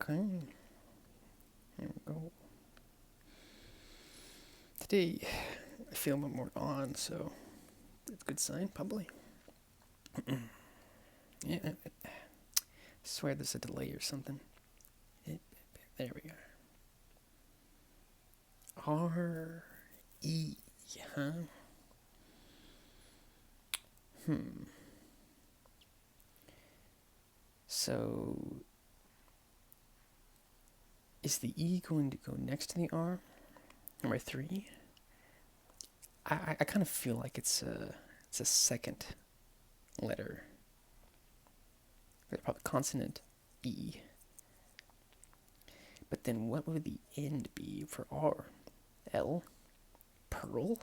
Okay, here we go. Today, I feel a bit more on, so that's a good sign, probably. Yeah, I swear there's a delay or something. There we go. R-E, huh? So, is the E going to go next to the R? Number 3? I kind of feel like it's a second letter. Probably consonant E. But then what would the end be for R? L? Pearl?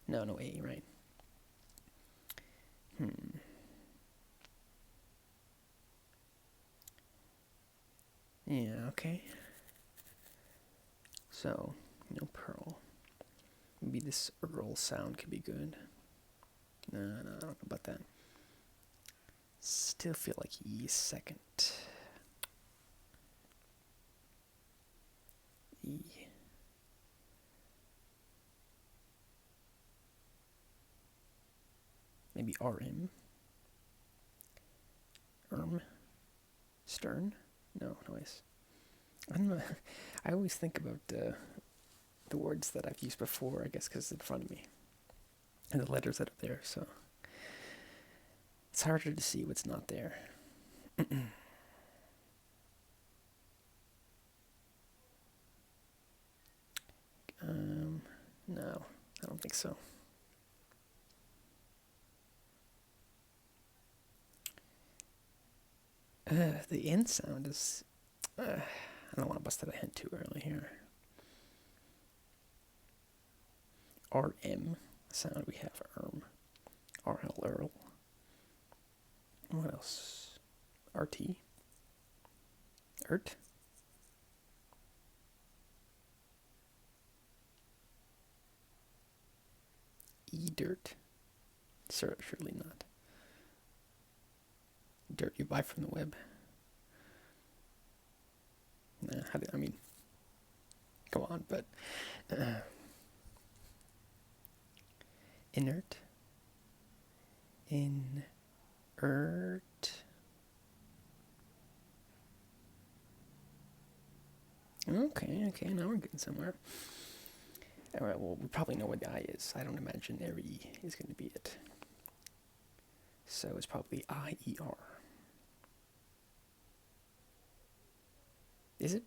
No A, right? Yeah, okay. So, pearl. Maybe this Earl sound could be good. No, I don't know about that. Still feel like E is second. E. Maybe RM. Stern? No, noise. I don't know. I always think about the words that I've used before, I guess, because it's in front of me. And the letters that are there, so it's harder to see what's not there. No, I don't think so. The N sound is. I don't want to bust out a hint too early here. RM sound, we have RL, Earl. What else? RT. ERT. E-dirt. Surely not. Dirt you buy from the web. Nah, I mean, go on, but inert. Inert. Okay, now we're getting somewhere. Alright, well, we probably know what the I is. I don't imagine E is going to be it. So it's probably IER. Is it?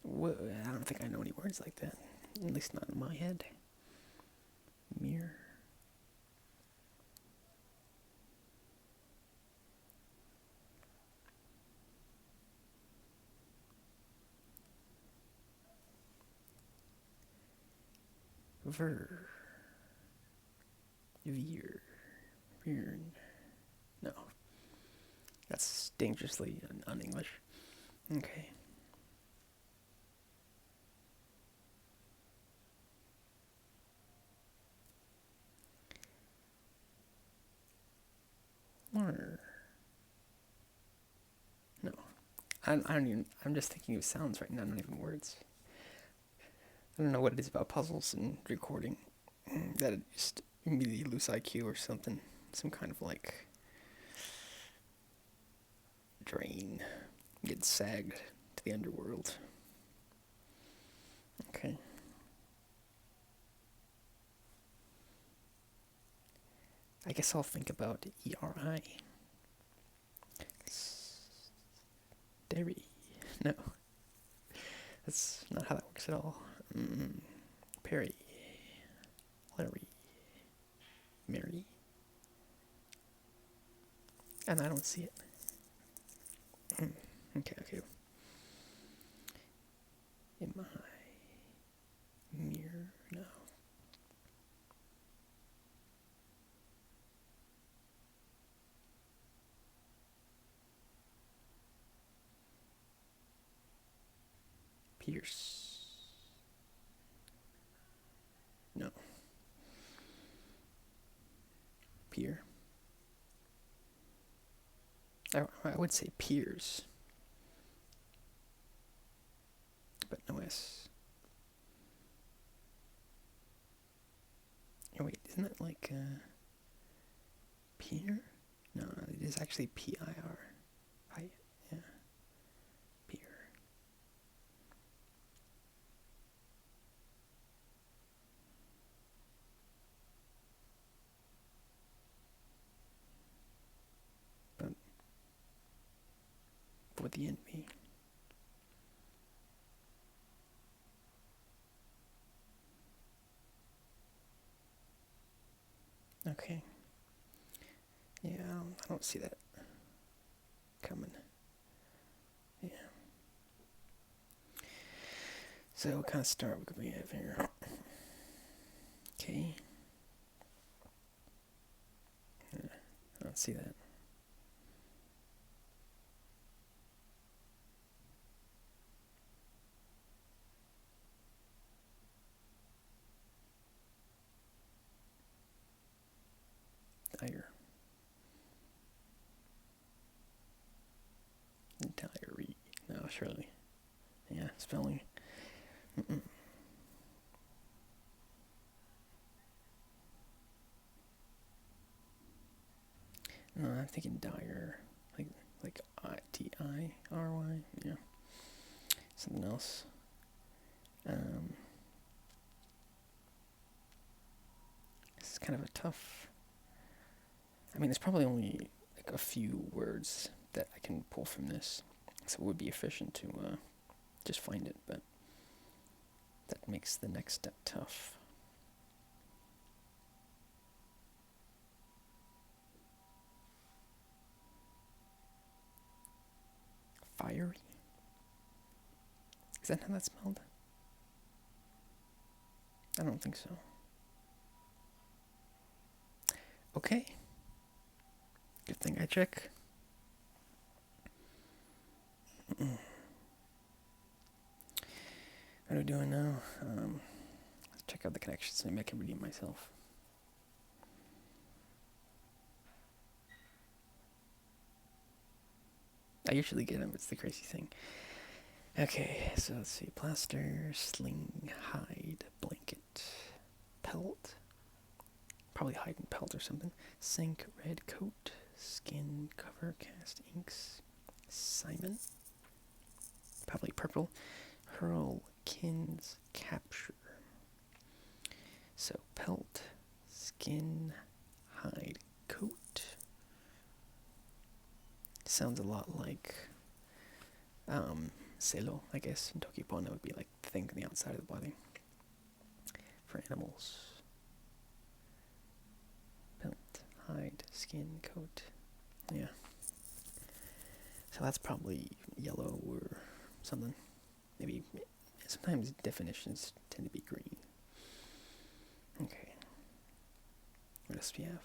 Well, I don't think I know any words like that. At least not in my head. Mirror. Ver. Veer. Veern. No. That's dangerously un-English. Okay. Or. No. I don't even. I'm just thinking of sounds right now, not even words. I don't know what it is about puzzles and recording that it just immediately lose IQ or something. Some kind of like drain, get sagged to the underworld. Okay. I guess I'll think about ERI. Dairy. No. That's not how that works at all. Perry. Larry. Mary. And I don't see it. Okay. Am I mirror? No. Pierce. No. Pier. I would say peers, but no S. Oh wait, isn't that like peer? No, it is actually P-I-R. Yeah, peer. But what would the end be? Okay. Yeah, I don't see that coming. Yeah. So what kind of start could we have here? Okay. Yeah, I don't see that. Dire. Diary. No, surely. Yeah, spelling. Mm-mm. No, I'm thinking dire. Like Diry. Yeah. Something else. Um, this is kind of a tough. I mean, there's probably only like a few words that I can pull from this, so it would be efficient to just find it, but that makes the next step tough. Fiery? Is that how that's spelled? I don't think so. Okay. Good thing I check. What are we doing now? Let's check out the connections. Maybe I can redeem myself. I usually get them. It's the crazy thing. Okay, so let's see. Plaster, sling, hide, blanket, pelt. Probably hide and pelt or something. Sink, red coat, skin, cover, cast, inks. Simon. Probably purple. Hurl, kins, capture. So pelt, skin, hide, coat. Sounds a lot like celo, I guess. In Tokipon, that would be like the thing on the outside of the body. For animals. Pelt, hide, skin, coat. Yeah. So that's probably yellow or something. Maybe sometimes definitions tend to be green. Okay. What else do we have?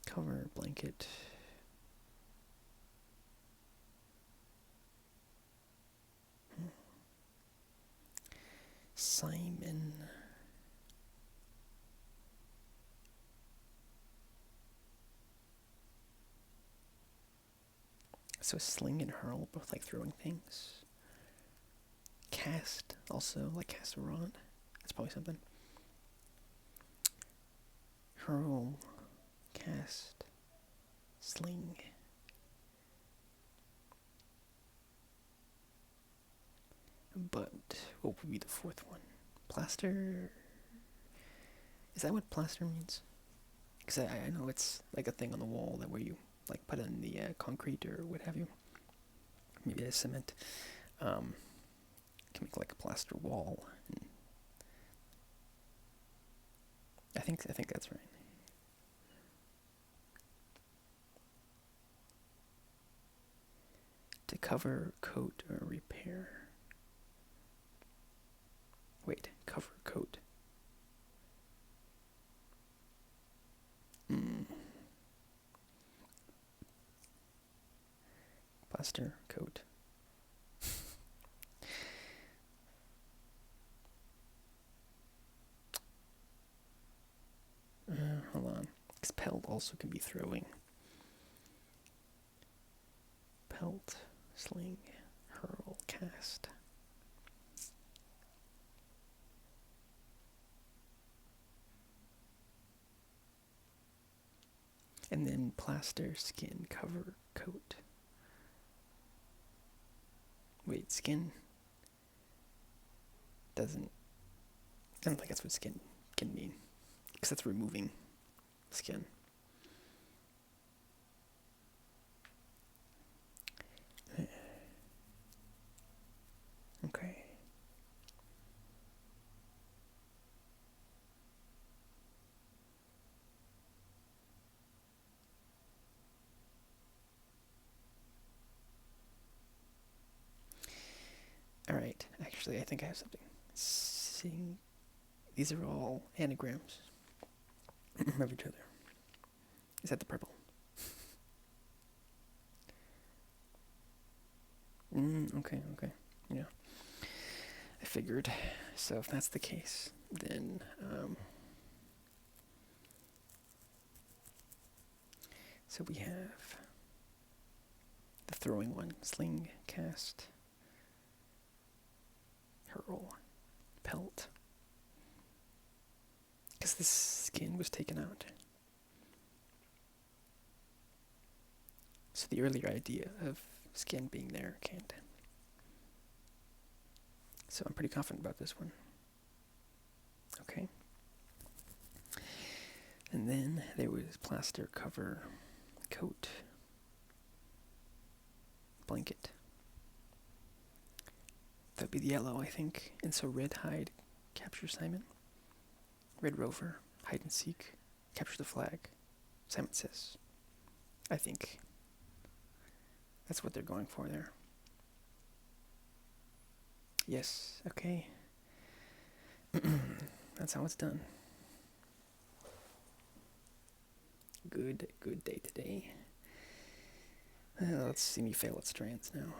Cover, blanket. Simon. So sling and hurl, both like throwing things. Cast, also like cast a rod. That's probably something. Hurl, cast, sling. But what would be the fourth one? Plaster? Is that what plaster means? Because I know it's like a thing on the wall that where you like put in the concrete or what have you. Maybe a cement. Can make like a plaster wall. I think that's right. To cover, coat, or repair. Wait, cover, coat. Plaster, coat. Hold on. Expelled also can be throwing. pelt, sling, hurl, cast. And then plaster, skin, cover, coat. Wait, skin doesn't... I don't think that's what skin can mean. Because that's removing skin. Okay. Alright, actually, I think I have something. Sing. These are all anagrams of each other. Is that the purple? Okay. Yeah. I figured. So if that's the case, then so we have the throwing one, sling, cast, hurl, pelt. Because this skin was taken out. So the earlier idea of skin being there can't. So I'm pretty confident about this one. Okay. And then there was plaster, cover, coat, blanket. That'd be the yellow, I think. And so red hide, capture Simon. Red rover, hide and seek, capture the flag. Simon says. I think that's what they're going for there. Yes, okay. That's how it's done. Good day today. Let's see me fail at strands now.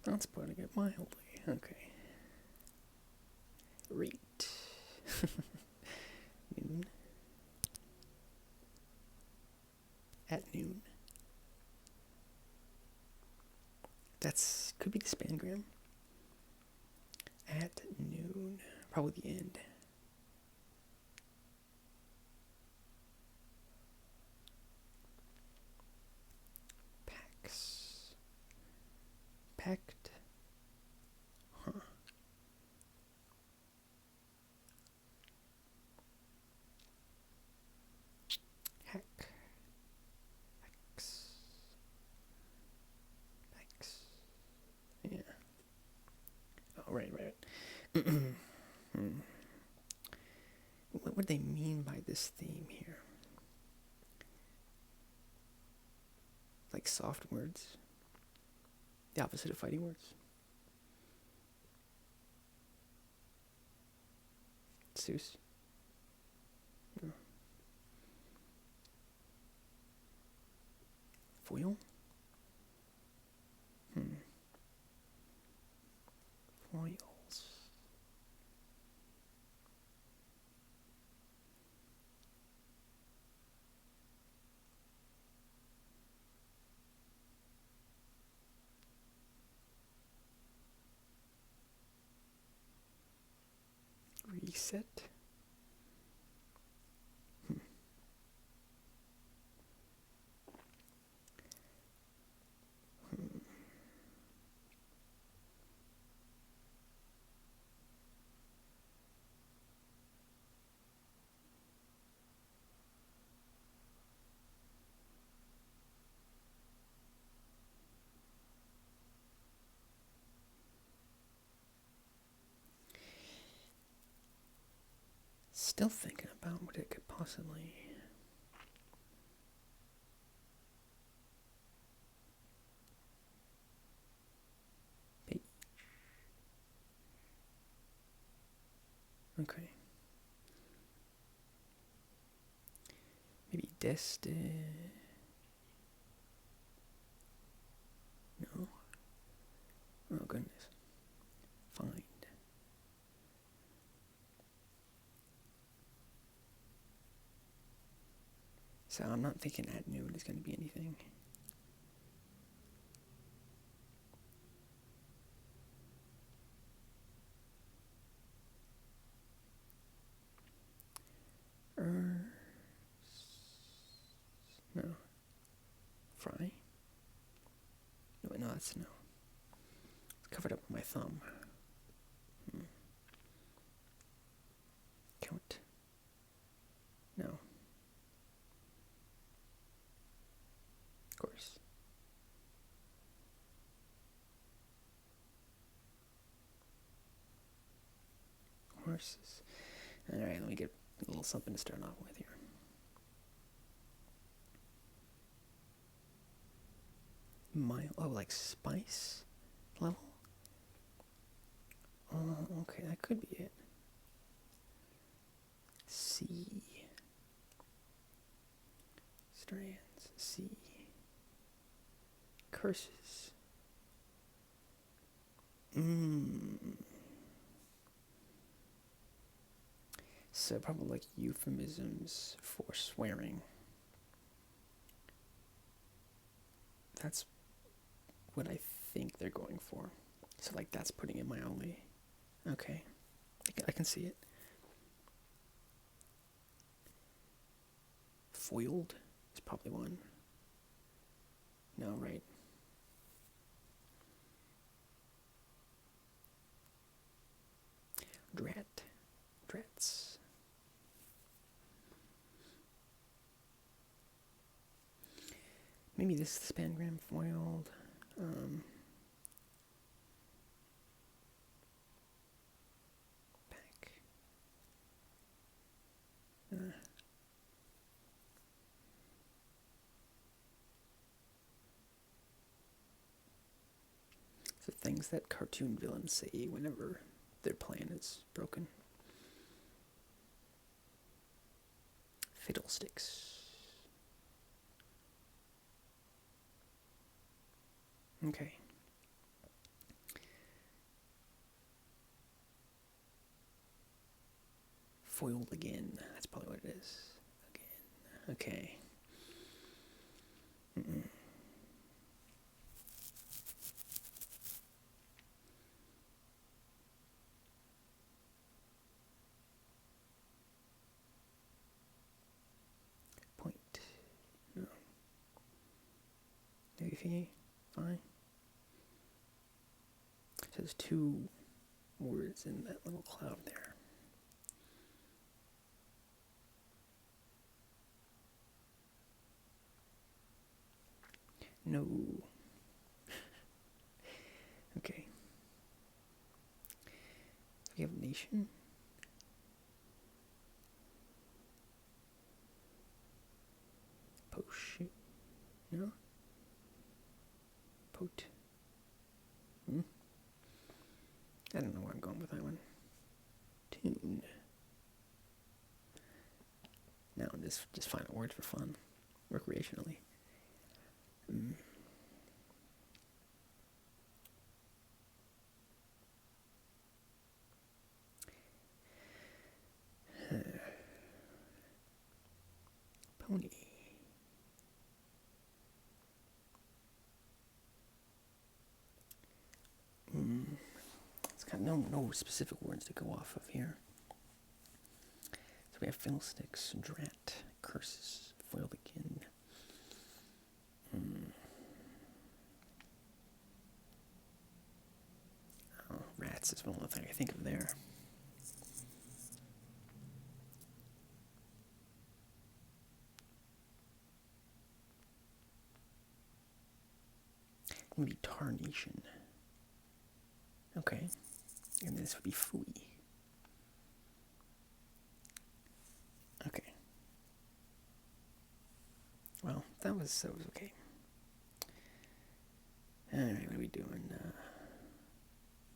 That's putting it mildly. Okay. Rate. Noon. At noon. That's could be the spangram. At noon. Probably the end. Pax. Pact. Huh. Hack. Hex. Hex. Yeah. Oh, right. What would they mean by this theme here? Like soft words? The opposite of fighting words? Seuss? No. Foil? Foils. Reset? Still thinking about what it could possibly... be. Okay. Maybe destined... No. So I'm not thinking at noon is going to be anything. No. Fry? No, that's no. It's covered up with my thumb. Count. No. Of course. Horses. Alright, let me get a little something to start off with here. Like spice level? Oh, okay, that could be it. C. Strands. C. Curses. So probably like euphemisms for swearing. That's what I think they're going for. So like that's putting in my only. Okay. I can see it. Foiled is probably one. No, right. Drats. Maybe this is spangram foiled. Back. So things that cartoon villains say whenever their plan is broken. Fiddlesticks. Okay. Foiled again. That's probably what it is. Again. Okay. Point. No. Maybe fine. So there's two words in that little cloud there. No. Okay. We have nation. Posh. No. Pot. I don't know where I'm going with that one. Tune. Now just find a word for fun, recreationally. Pony. It's got no specific words to go off of here. So we have fiddlesticks, drat, curses, foiled again. Oh, rats is one of the things I think of there. Maybe tarnation. Okay. And this would be fooey. Okay. Well, that was okay. Alright, what are we doing?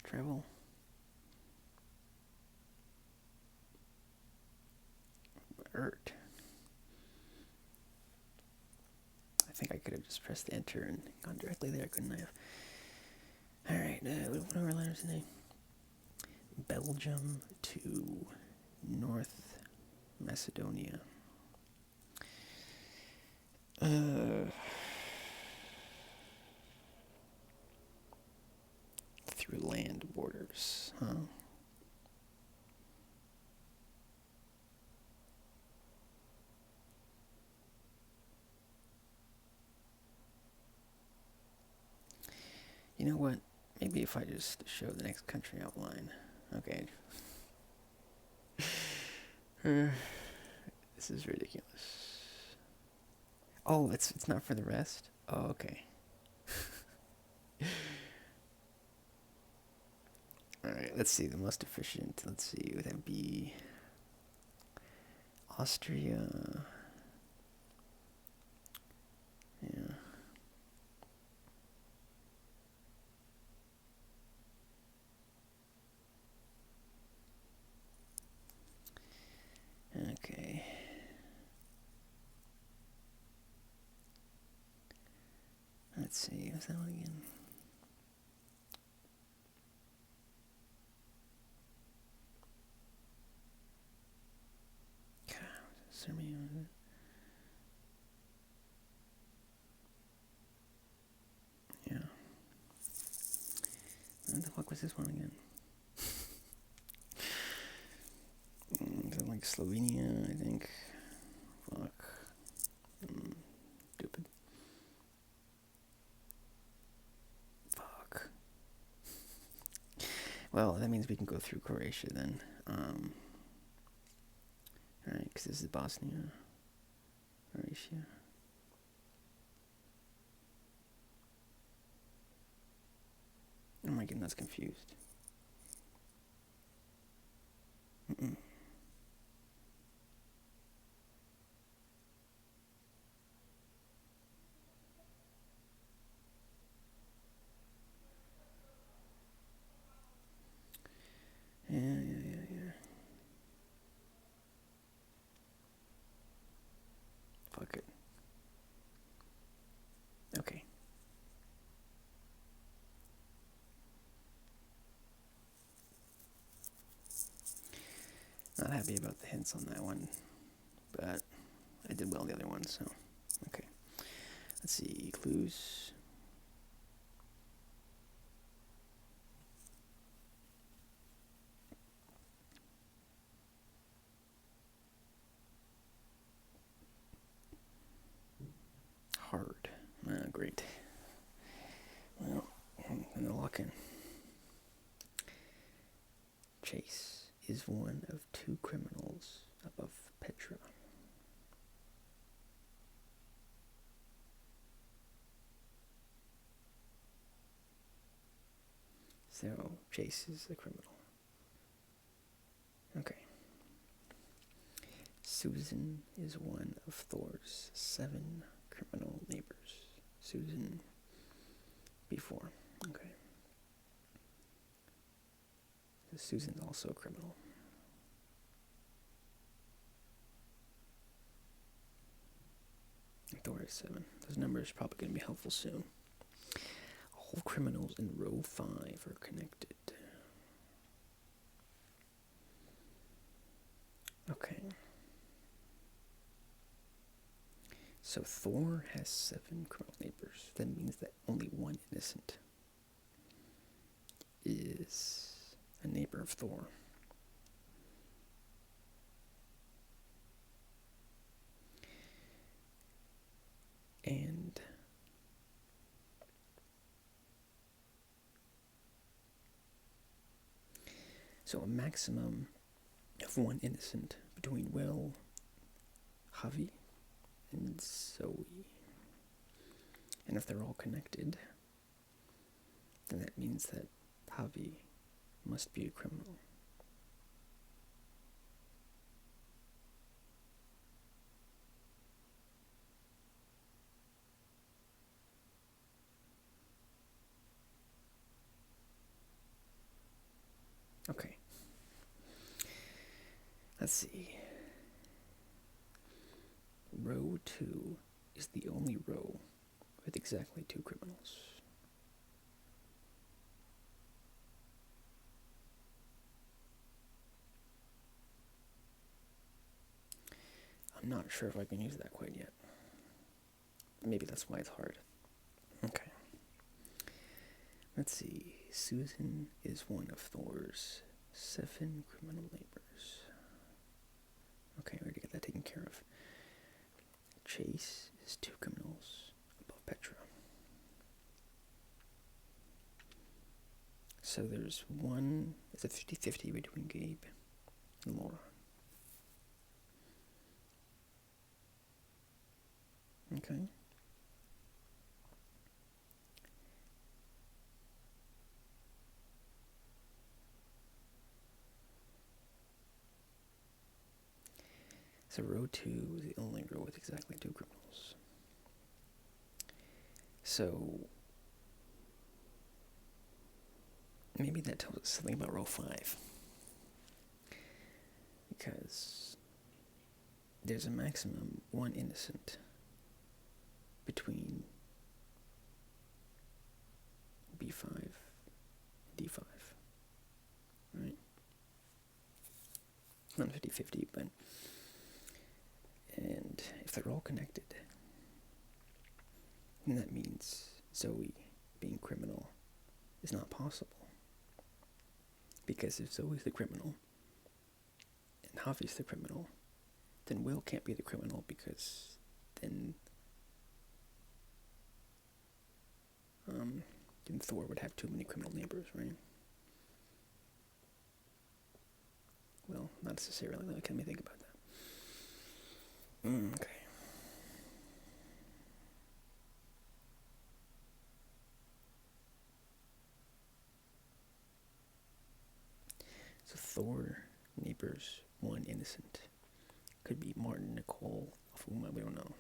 Travel. Ert. I think I could have just pressed enter and gone directly there, couldn't I have? Alright, what are our letters today? Belgium to North Macedonia. Uh, through land borders, huh? You know what? Maybe if I just show the next country outline. Okay. This is ridiculous. Oh, it's not for the rest? Oh, okay. Alright, let's see. The most efficient. Let's see. Would that be Austria? Yeah. Okay. Let's see. What's that one again? Serbia. Yeah. What the fuck was this one again? Is it like Slovenia, I think? Fuck. Stupid. Fuck. Well, that means we can go through Croatia then. Alright, because this is Bosnia. Croatia. Oh my goodness, confused. Mm-mm. Yeah. Fuck it. Okay. Not happy about the hints on that one, but I did well the other one, so okay. Let's see, clues. Hard. Great. Well, I'm gonna lock in. Chase is one of two criminals above Petra. So, Chase is a criminal. Okay. Susan is one of Thor's 7 criminal neighbors. Susan before. Okay. So Susan's also a criminal. Thor is 7. Those numbers are probably going to be helpful soon. All criminals in row 5 are connected. Okay. So Thor has 7 criminal neighbors. That means that only one innocent is a neighbor of Thor. And so a maximum of one innocent between Will, Javi, and Zoe. And if they're all connected, then that means that Javi must be a criminal. Okay. Let's see. Row 2 is the only row with exactly 2 criminals. I'm not sure if I can use that quite yet. maybe that's why it's hard. Okay. Let's see. Susan is one of Thor's 7 criminal neighbors. Okay, we already got that taken care of. Chase is 2 criminals above Petra. So there's one, it's a 50-50 between Gabe and Laura. Okay. So row 2 is the only row with exactly 2 criminals. So maybe that tells us something about row 5. Because there's a maximum 1 innocent between B5 and D5. Right? Not 50-50, but... And if they're all connected, then that means Zoe being criminal is not possible. Because if Zoe's the criminal, and Javi's the criminal, then Will can't be the criminal because then Thor would have too many criminal neighbors, right? Well, not necessarily. Let me think about that. Okay. So Thor neighbors 1 innocent. Could be Martin, Nicole, Fuma, we don't know.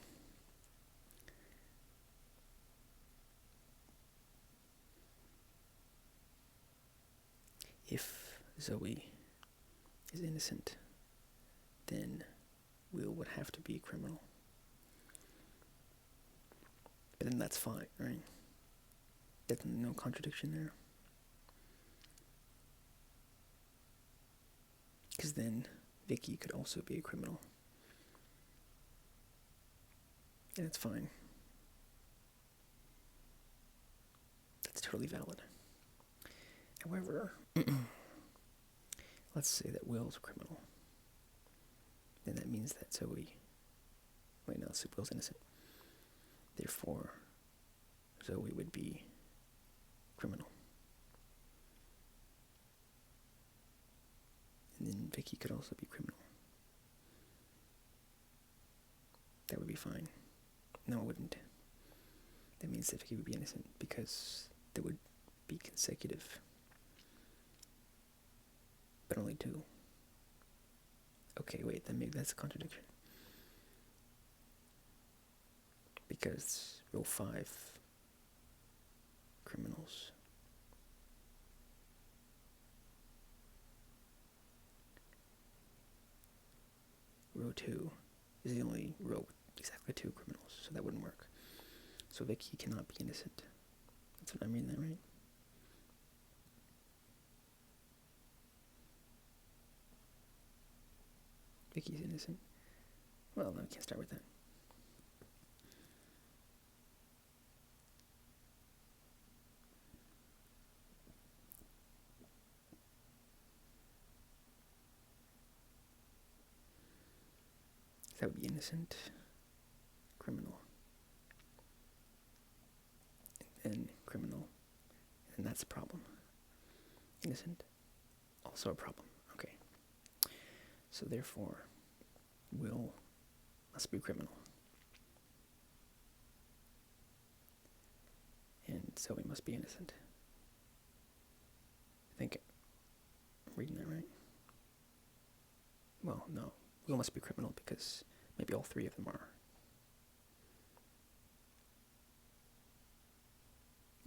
If Zoe is innocent, then Will would have to be a criminal. But then that's fine, right? There's no contradiction there. Because then Vicky could also be a criminal. And it's fine. That's totally valid. However, let's say that Will's a criminal. Then that means that Zoe... Wait, no, Will's innocent. Therefore, Zoe would be criminal. And then Vicky could also be criminal. That would be fine. No, it wouldn't. That means that Vicky would be innocent because there would be consecutive. But only 2. Okay, wait, then maybe that's a contradiction. Because row 5 criminals. Row 2 is the only row with exactly 2 criminals, so that wouldn't work. So Vicky cannot be innocent. That's what I'm reading that right? Vicky's innocent. Well, no, I can't start with that. That would be innocent, criminal, and criminal, and that's a problem. Innocent, also a problem. Okay. So therefore, Will must be criminal. And Zoe must be innocent. I think I'm reading that right. Well, no. Will must be criminal because maybe all 3 of them are.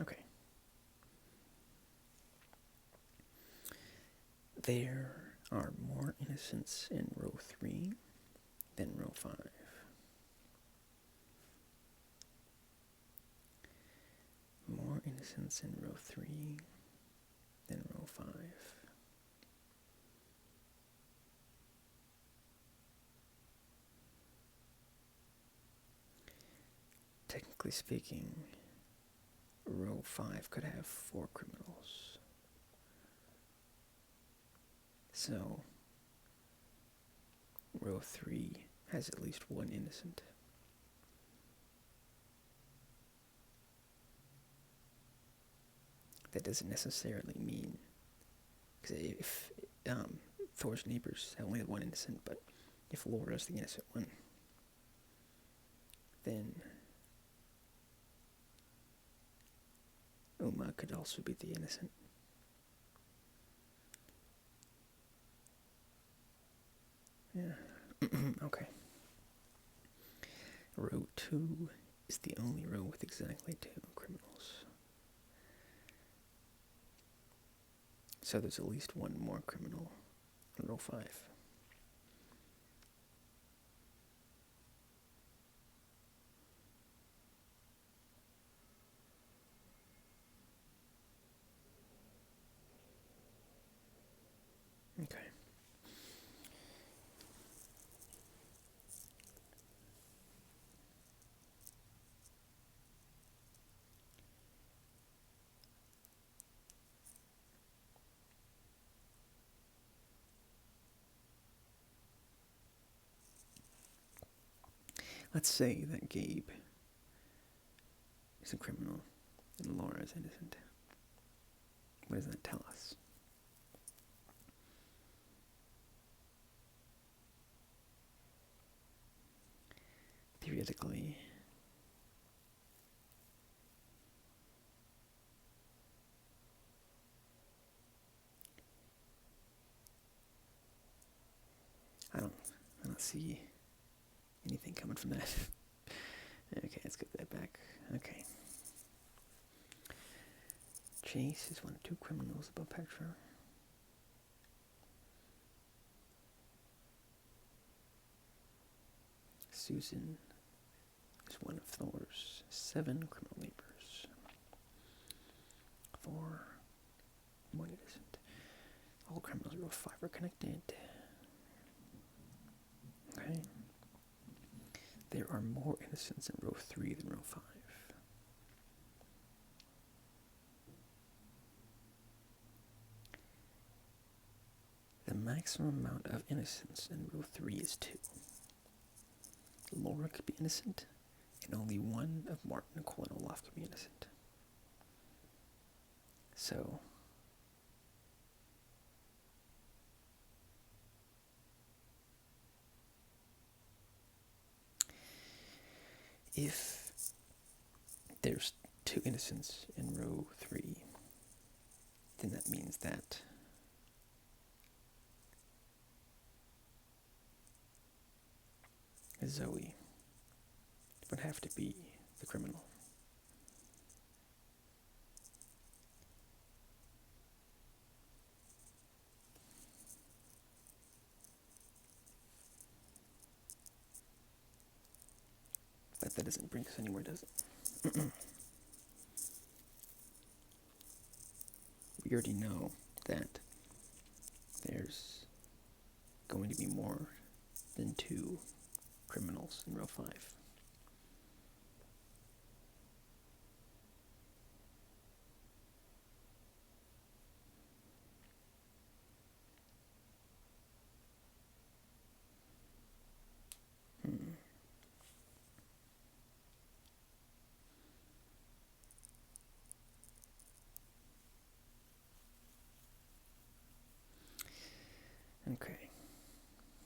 Okay. There are more innocents in row 3 than row 5. More innocents in row 3 than row 5. theoretically speaking, row 5 could have 4 criminals. So, row 3 has at least 1 innocent. That doesn't necessarily mean, because if Thor's neighbors only had 1 innocent, but if Laura's the innocent one, then Uma could also be the innocent. Yeah. Okay. Row 2 is the only row with exactly 2 criminals. So there's at least 1 more criminal in row 5. Okay. Let's say that Gabe is a criminal and Laura is innocent. What does that tell us? Theoretically, I don't see anything coming from that. Okay, let's get that back. Okay. Chase is 1 of 2 criminals above Petra. Susan is 1 of Thor's 7 criminal neighbors. Thor, 1 innocent. All criminals in row 5 are connected. Okay. There are more innocents in row 3 than row 5. The maximum amount of innocents in row 3 is 2. Laura could be innocent, and only 1 of Martin and Olaf could be innocent. So, if there's 2 innocents in row 3, then that means that Zoe would have to be the criminal. But that doesn't bring us anywhere, does it? We already know that there's going to be more than 2 criminals in row 5. Okay,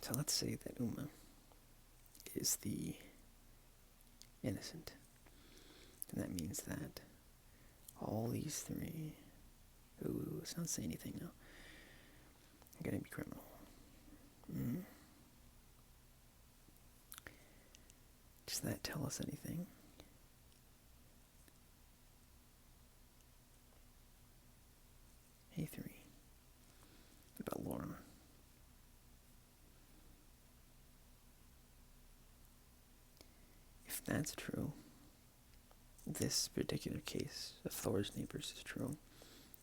so let's say that Uma is the innocent. And that means that all these 3... Ooh, let's not say anything now. I'm gonna be criminal. Does that tell us anything? Hey, 3. What about Laura? If that's true, this particular case of Thor's neighbors is true,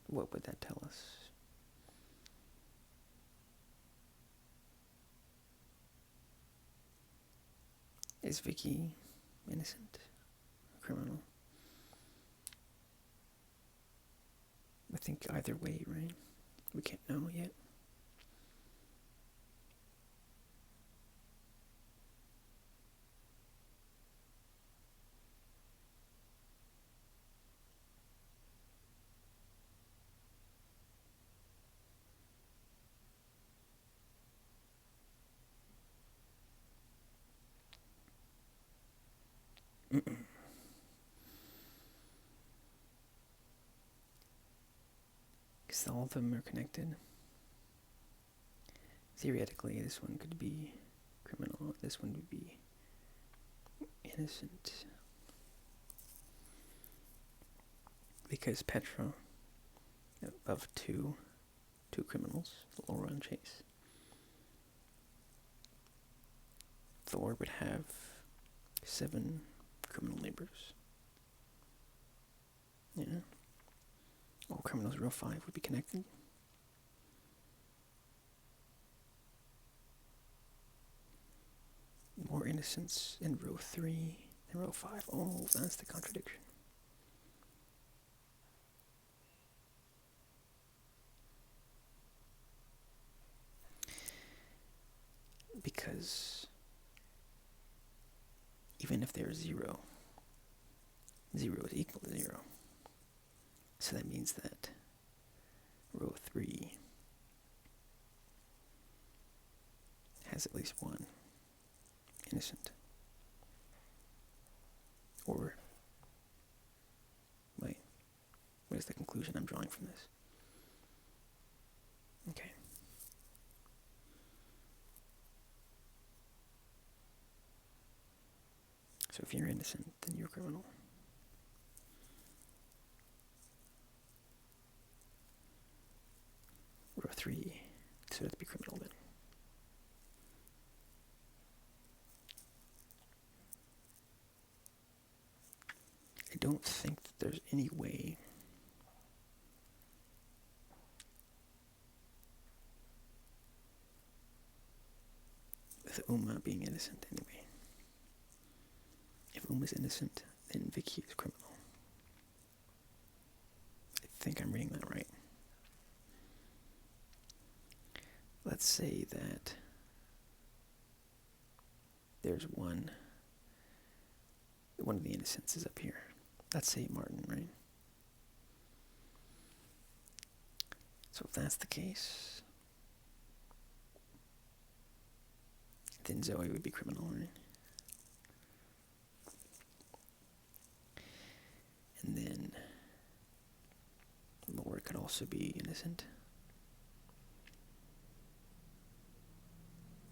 what would that tell us? Is Vicky innocent? A criminal? think either way, right? We can't know yet. Because all of them are connected. Theoretically, this one could be criminal, this one would be innocent. Because Petra, of two criminals, Laura and Chase, Thor would have 7 criminal neighbors. Yeah. All criminals in row 5 would be connected. More innocents in row 3 than row 5. Oh, that's the contradiction. Because even if there's 0, 0 is equal to 0. So that means that row 3 has at least 1 innocent. Or, wait, what is the conclusion I'm drawing from this? Okay. So if you're innocent, then you're a criminal. Row 3, so to be criminal then. I don't think that there's any way with Uma being innocent anyway. If Uma's innocent, then Vicky is criminal. I think I'm reading that right. Let's say that there's one of the innocents is up here. Let's say Martin, right? So if that's the case, then Zoe would be criminal, right? And then Laura could also be innocent.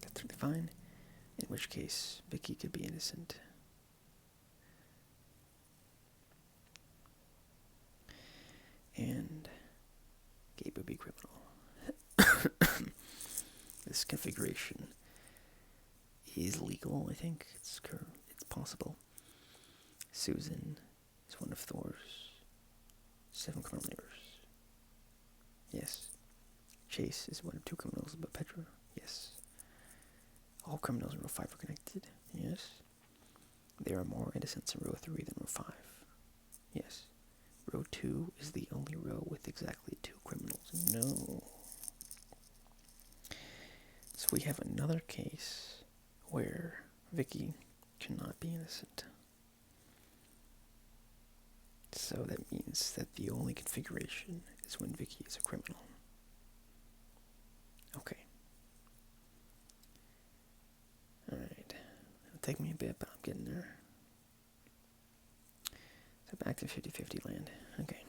That's really fine. In which case, Vicky could be innocent. And Gabe would be criminal. This configuration is legal, I think. It's possible. Susan is one of Thor's 7 criminal neighbors. Yes. Chase is one of 2 criminals, but Petra, yes. All criminals in row 5 are connected, yes. There are more innocents in row 3 than row 5, yes. Row 2 is the only row with exactly 2 criminals, no. So we have another case where Vicky cannot be innocent. So that means that the only configuration is when Vicky is a criminal. Okay. Alright. It'll take me a bit, but I'm getting there. So back to 50-50 land. Okay.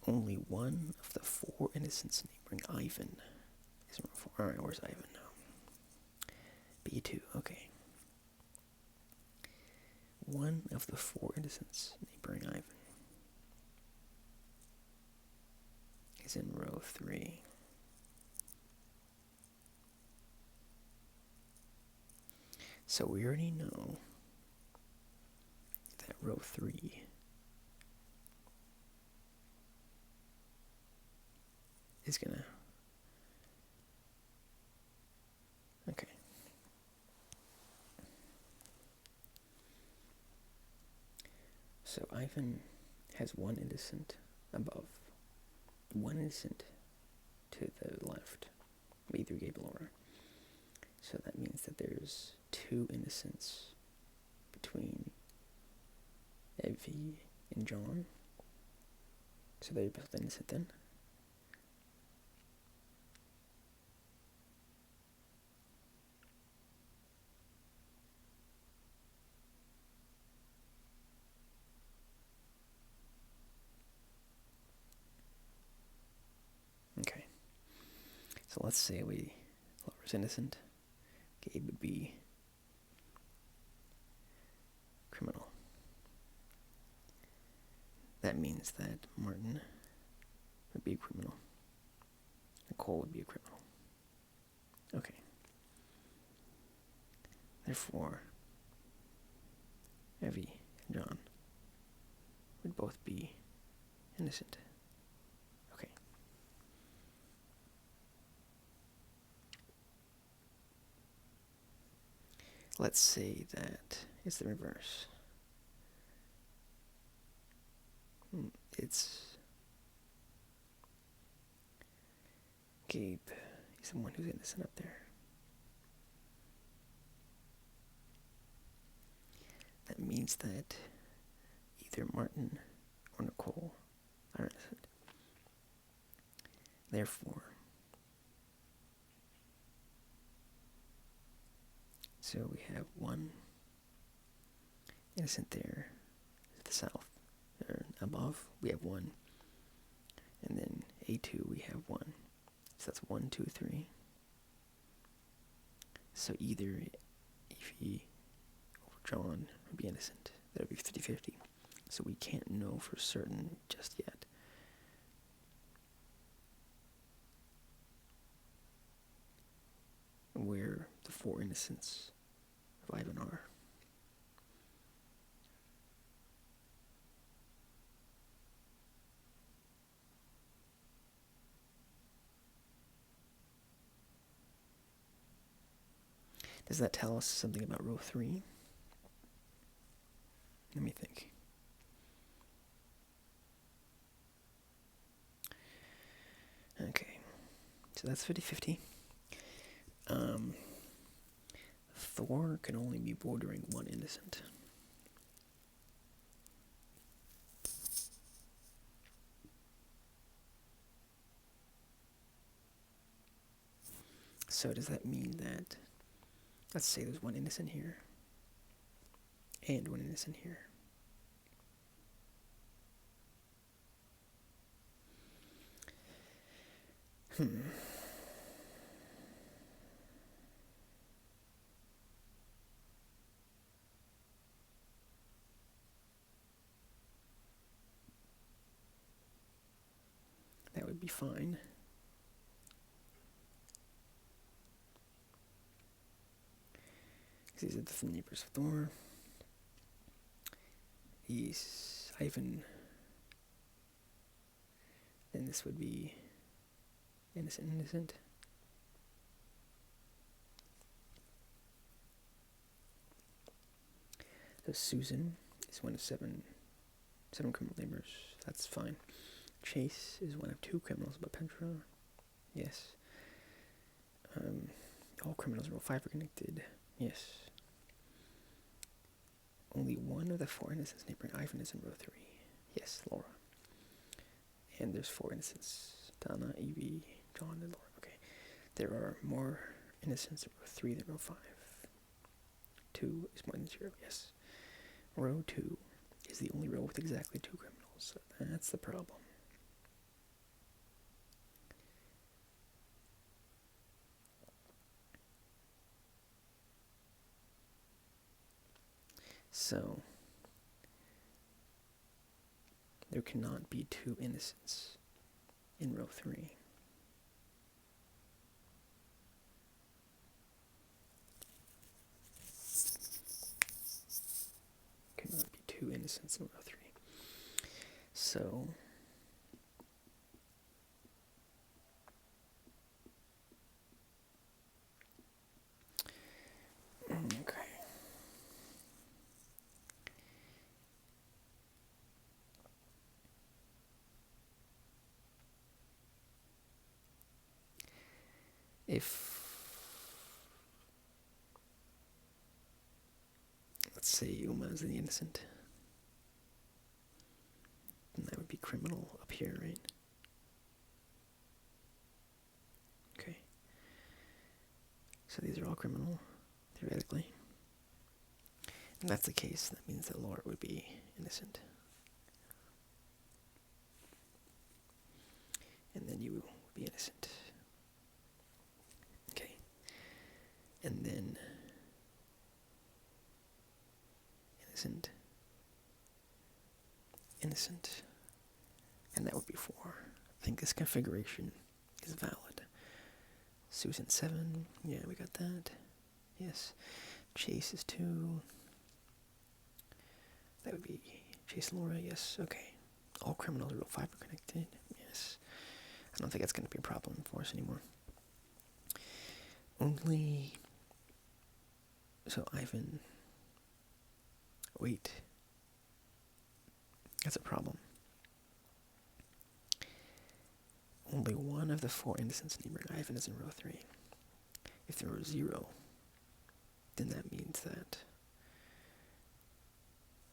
Only one of the 4 innocents neighboring Ivan is in row 4. Alright, where's Ivan now? B2, okay. One of the 4 innocents neighboring Ivan is in row 3. So we already know that row 3 is gonna... Okay. So Ivan has 1 innocent above, one innocent to the left, either Gabe or Laura. So that means that there's two innocents between Evie and John. So they're both innocent then. Okay. So let's say Laura's innocent. Gabe would be criminal. That means that Martin would be a criminal. Nicole would be a criminal. Okay. Therefore, Evie and John would both be innocent. Okay. Let's say that it's the reverse. It's Gabe. He's the one who's innocent up there. That means that either Martin or Nicole are innocent. Therefore, so we have one innocent there to the south. Or above, we have one. And then A2, we have one. So that's 1, 2, 3. So either Evie or John would be innocent. That would be 50-50. So we can't know for certain just yet. Where the four innocents of Ivan are. Does that tell us something about row 3? Let me think. Okay, so that's 50-50. Thor can only be bordering one innocent. So does that mean that, let's say there's one innocent here, and one innocent here. That would be fine. These are the neighbors of Thor. He's Ivan. Then this would be innocent. So Susan is one of seven criminal neighbors. That's fine. Chase is one of 2 criminals, but Petra, yes. All criminals in row 5 are connected. Yes. Only one of the 4 innocents neighboring Ivan is in row 3. Yes, Laura. And there's 4 innocents. Donna, Evie, John, and Laura. Okay. There are more innocents in row 3 than row 5. 2 is more than 0, yes. Row 2 is the only row with exactly 2 criminals. So that's the problem. So, there cannot be 2 innocents in row 3. Cannot be 2 innocents in row 3. So, okay. If, let's say Uma is the innocent, then that would be criminal up here, right? Okay. So these are all criminal, theoretically. If that's the case, that means that Laura would be innocent. And then you would be innocent. Okay. And then innocent. Innocent. And that would be 4. I think this configuration is valid. Susan 7. Yeah, we got that. Yes. Chase is 2. That would be Chase and Laura, yes. Okay. All criminals are real fiber connected. Yes. I don't think that's going to be a problem for us anymore. Only... So Ivan... Wait. That's a problem. Only one of the 4 innocents neighboring Ivan is in row 3. If there were 0, then that means that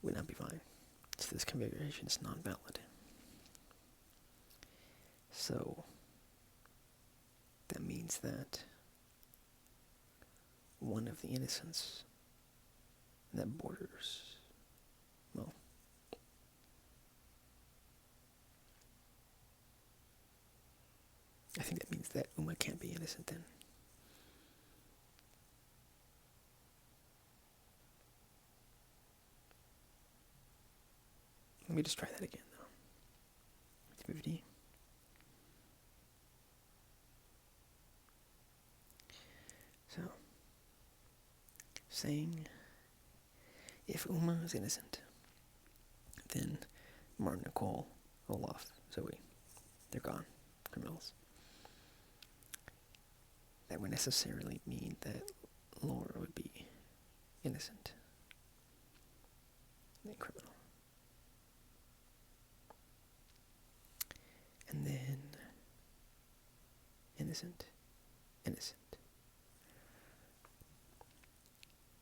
would not be fine. So this configuration is not valid. So that means that one of the innocents that borders, well, I think that means that Uma can't be innocent then. Let me just try that again, though. 50. So, saying if Uma is innocent, then Martin, Nicole, Olaf, Zoe, they're gone, criminals. That would necessarily mean that Laura would be innocent and criminal. And then innocent.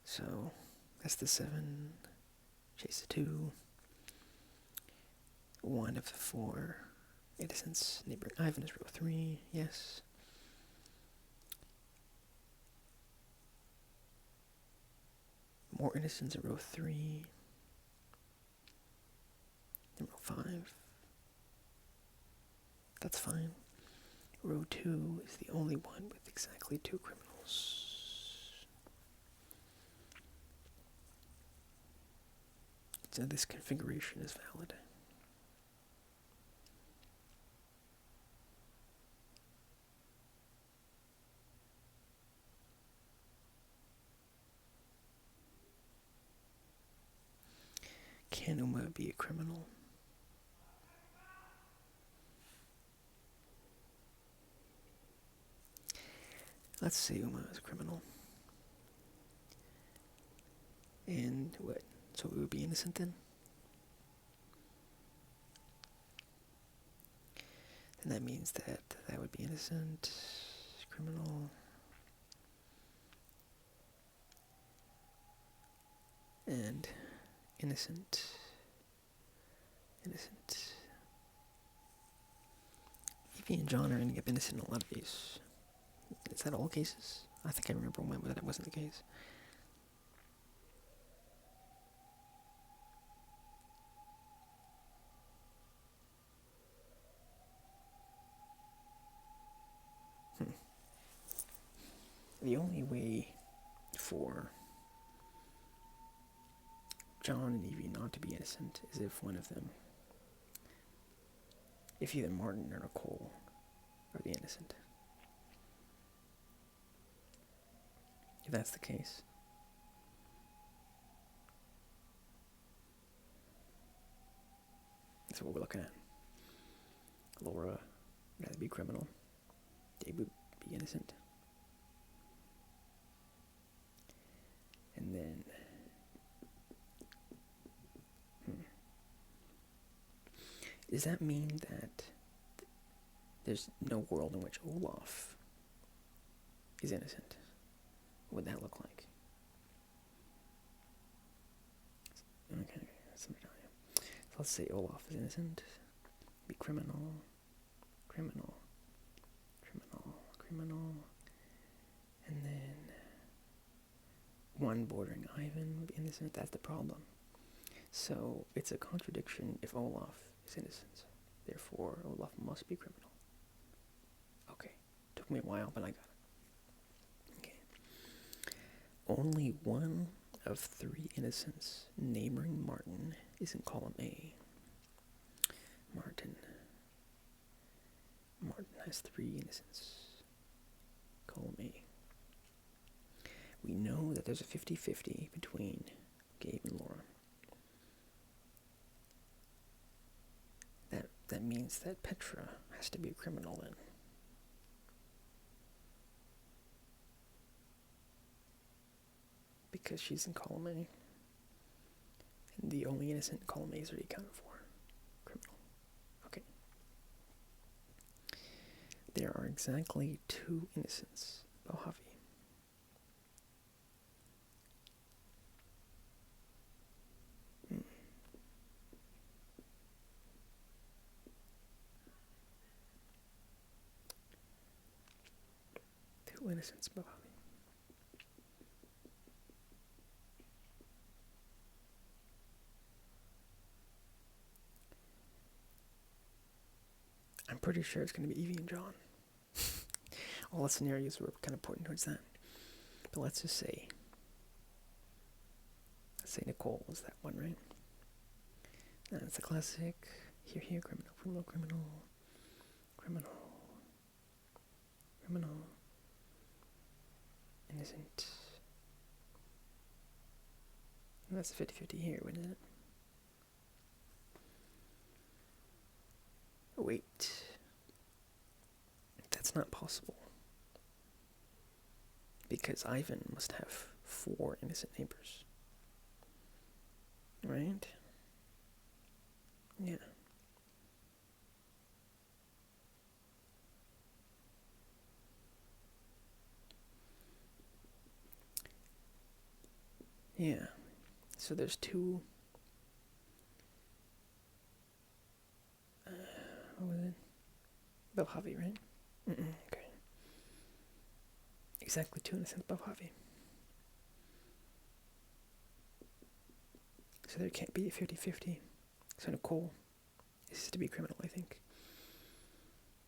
So that's the 7. Chase the 2. One of the 4 innocents neighboring Ivan is row 3. Yes. More innocents in row 3. In row 5. That's fine. Row 2 is the only one with exactly 2 criminals. So this configuration is valid. Can Uma be a criminal? Let's say Uma is a criminal. And what? So we would be innocent then? And that means that that would be innocent, criminal, and innocent. Evie and John are ending up innocent in a lot of these. Is that all cases? I think I remember when that wasn't the case. The only way for John and Evie not to be innocent is if one of them, if either Martin or Nicole are the innocent. If that's the case, that's what we're looking at. Laura would either be criminal, Dave would be innocent. And then, does that mean that there's no world in which Olaf is innocent. What would that look like? Okay, so let's say Olaf is innocent. Be criminal, criminal, criminal, criminal, and then one bordering Ivan would be innocent. That's the problem. So it's a contradiction if Olaf is innocent. Therefore, Olaf must be criminal. Okay, took me a while, but I got it. Okay. Only one of 3 innocents neighboring Martin is in column A. Martin has 3 innocents. Column A. We know that there's a 50-50 between Gabe and Laura. That means that Petra has to be a criminal then. Because she's in column A. And the only innocent in column A is already accounted for. Criminal. Okay. There are exactly 2 innocents. Bohavi. Innocence, Bohavi. I'm pretty sure it's going to be Evie and John. All the scenarios were kind of pointing towards that. But let's say Nicole was that one, right? That's a classic. Here, criminal, criminal, criminal, criminal, criminal. Innocent. And that's a 50-50 here, wouldn't it? Wait. That's not possible. Because Ivan must have 4 innocent neighbors. Right? Yeah. Yeah. So there's 2. What was it? Bohavi, right? Okay. Exactly 2 innocent Bohavi. So there can't be a 50-50. So Nicole is to be criminal, I think.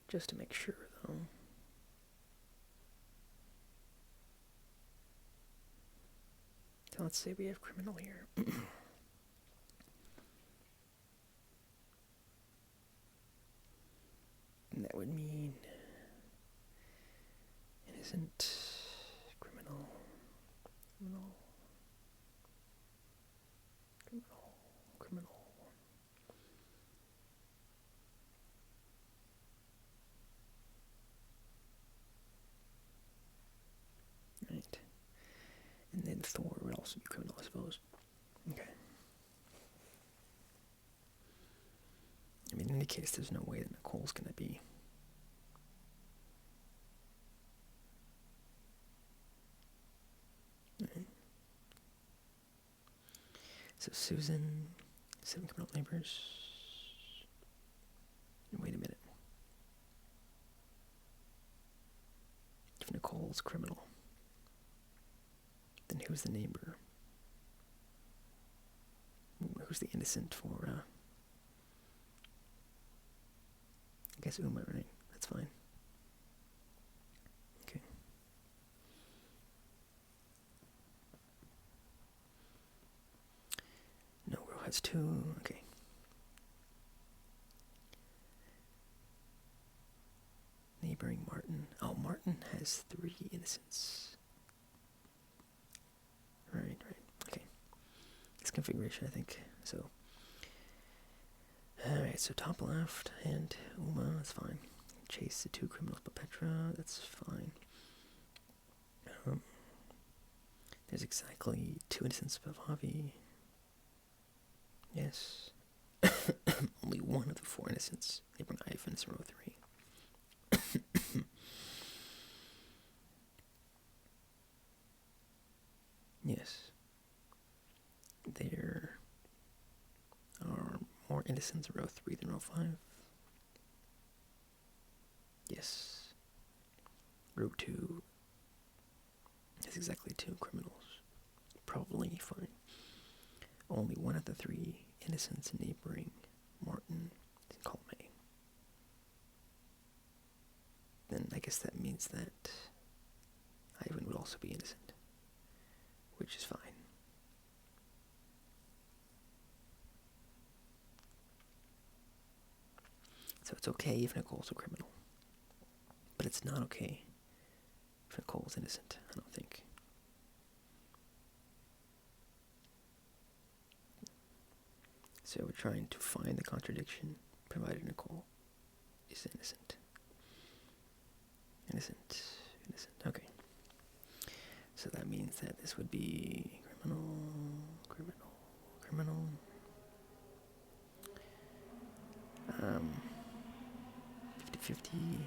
Just to make sure, though. So let's say we have criminal here. And that would mean innocent, criminal, criminal, criminal, criminal. Right. And then Thor would also be criminal, I suppose. Okay. I mean, in any case, there's no way that Nicole's going to be. Right. So Susan, 7 criminal neighbors. Wait a minute. If Nicole's criminal, then who's the neighbor? Who's the innocent for, I guess Uma, right? That's fine. Okay. No, Row has 2. Okay. Neighboring Martin. Oh, Martin has 3 innocents. Right. Okay. It's configuration, I think. So. Alright, so top left, and Uma, that's fine. Chase the 2 criminals, but Petra, that's fine. There's exactly 2 innocents of Avi. Yes. Only one of the 4 innocents. They bring Ivan in row 3. Yes. There are more innocents in row 3 than row 5. Yes. Row 2 has exactly 2 criminals. Probably fine. Only one of the 3 innocents neighboring Martin is in column A. Then I guess that means that Ivan would also be innocent, which is fine. So it's okay if Nicole's a criminal. But it's not okay if Nicole's innocent, I don't think. So we're trying to find the contradiction, provided Nicole is innocent. Innocent. Okay. So that means that this would be criminal. 50-50.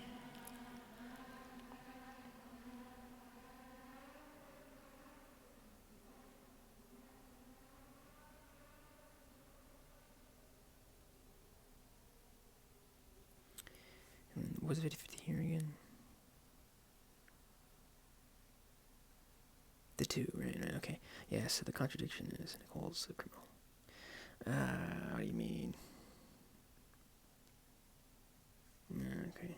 And was it 50-50 here again? The 2, right, okay. Yeah, so the contradiction is Nicole's a criminal. What do you mean? Okay.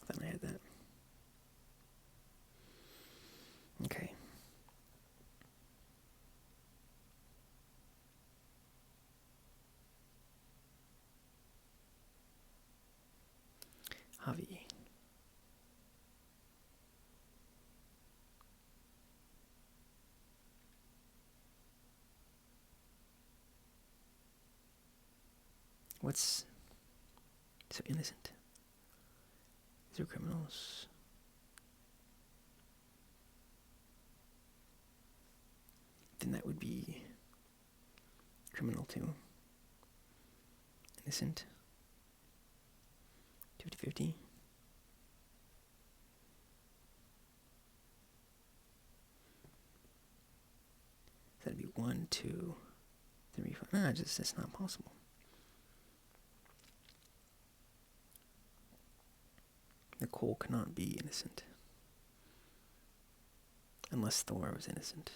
I thought I had that. Okay. Javi. What's so innocent? These are criminals. Then that would be criminal 2. Innocent. 50-50. That'd be 1, 2, 3, 4. No, it's not possible. Nicole cannot be innocent. Unless Thor was innocent.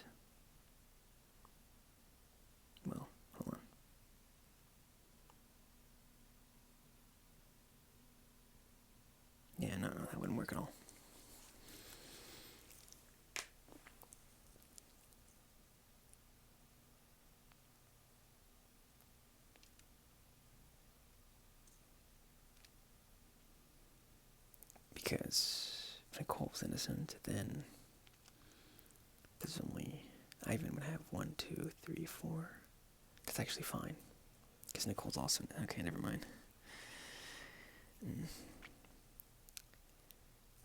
Well, hold on. Yeah, no, that wouldn't work at all. Because if Nicole's innocent, then there's only Ivan would have 1, 2, 3, 4. That's actually fine. Because Nicole's also okay. Never mind.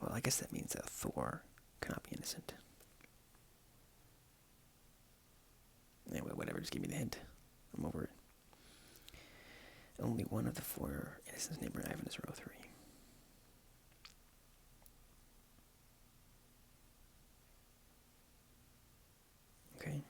Well, I guess that means that Thor cannot be innocent. Anyway, whatever. Just give me the hint. I'm over it. Only one of the 4 innocents neighboring Ivan is row 3. Okay.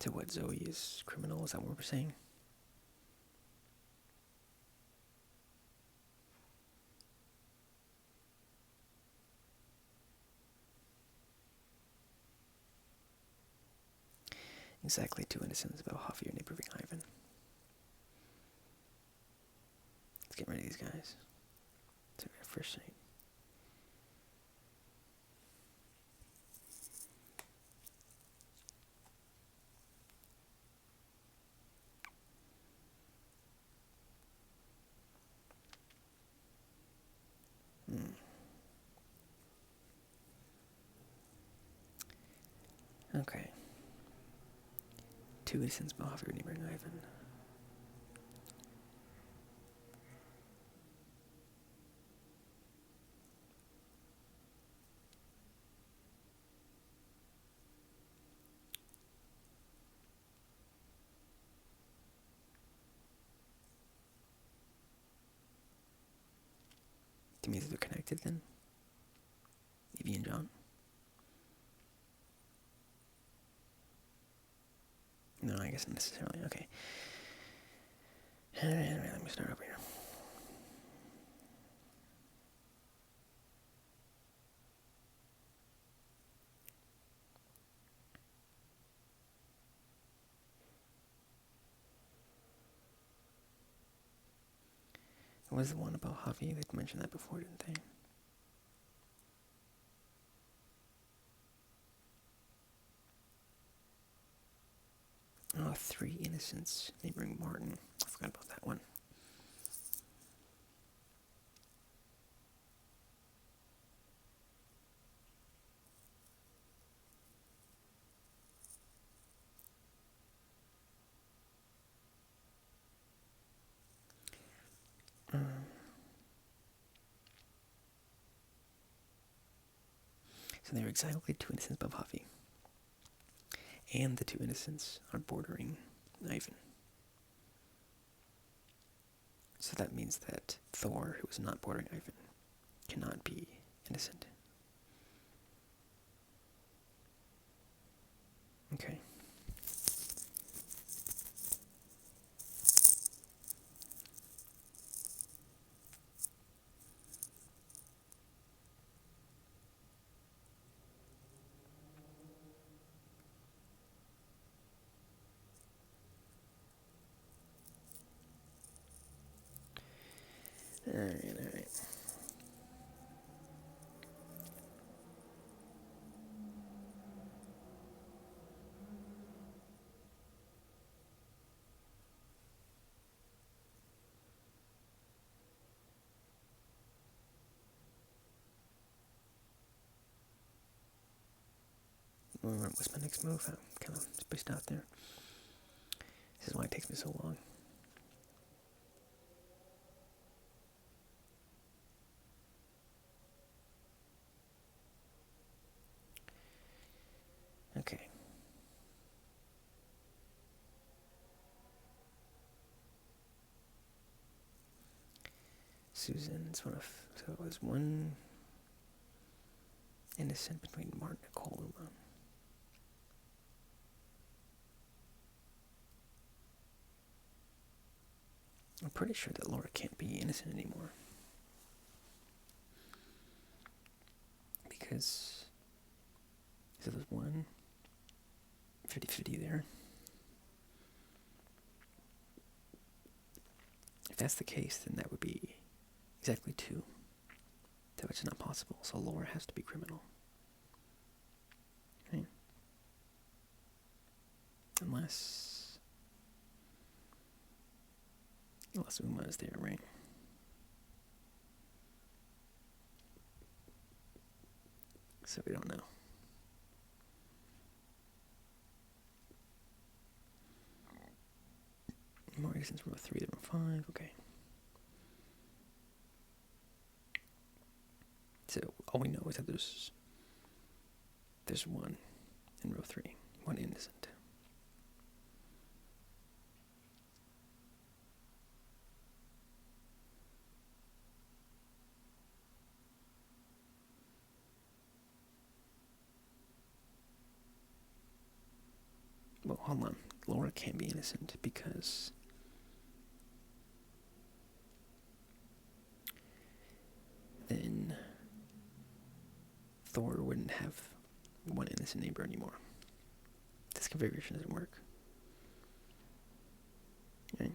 So what, Zoe is criminal? Is that what we're saying? Exactly 2 innocents about Javi or neighboring Ivan. Let's get rid of these guys. It's our first sight. Okay. 2 innocents about Javi or neighboring Ivan. means they're connected then? Evie and John? No, I guess not necessarily. Okay. Alright, let me start over here. What was the one about Javi? They mentioned that before, didn't they? Oh, 3 innocents neighboring Martin. I forgot about that one. So they're exactly 2 innocents above Javi. And the 2 innocents are bordering Ivan. So that means that Thor, who is not bordering Ivan, cannot be innocent. Okay. Alright. What's my next move? I'm kind of spaced out there. This is why it takes me so long. Okay. Susan's one of... So it was 1 innocent between Martin and Columa. I'm pretty sure that Laura can't be innocent anymore. Because... So there's 1... 50-50 there. If that's the case, then that would be exactly 2. So it's not possible. So Laura has to be criminal. Okay. Unless Uma is there, right? So we don't know. More reasons from 3 to 5, okay. So all we know is that there's 1 in row 3, 1 innocent. Well, hold on. Laura can't be innocent because then Thor wouldn't have 1 innocent neighbor anymore. This configuration doesn't work. Right?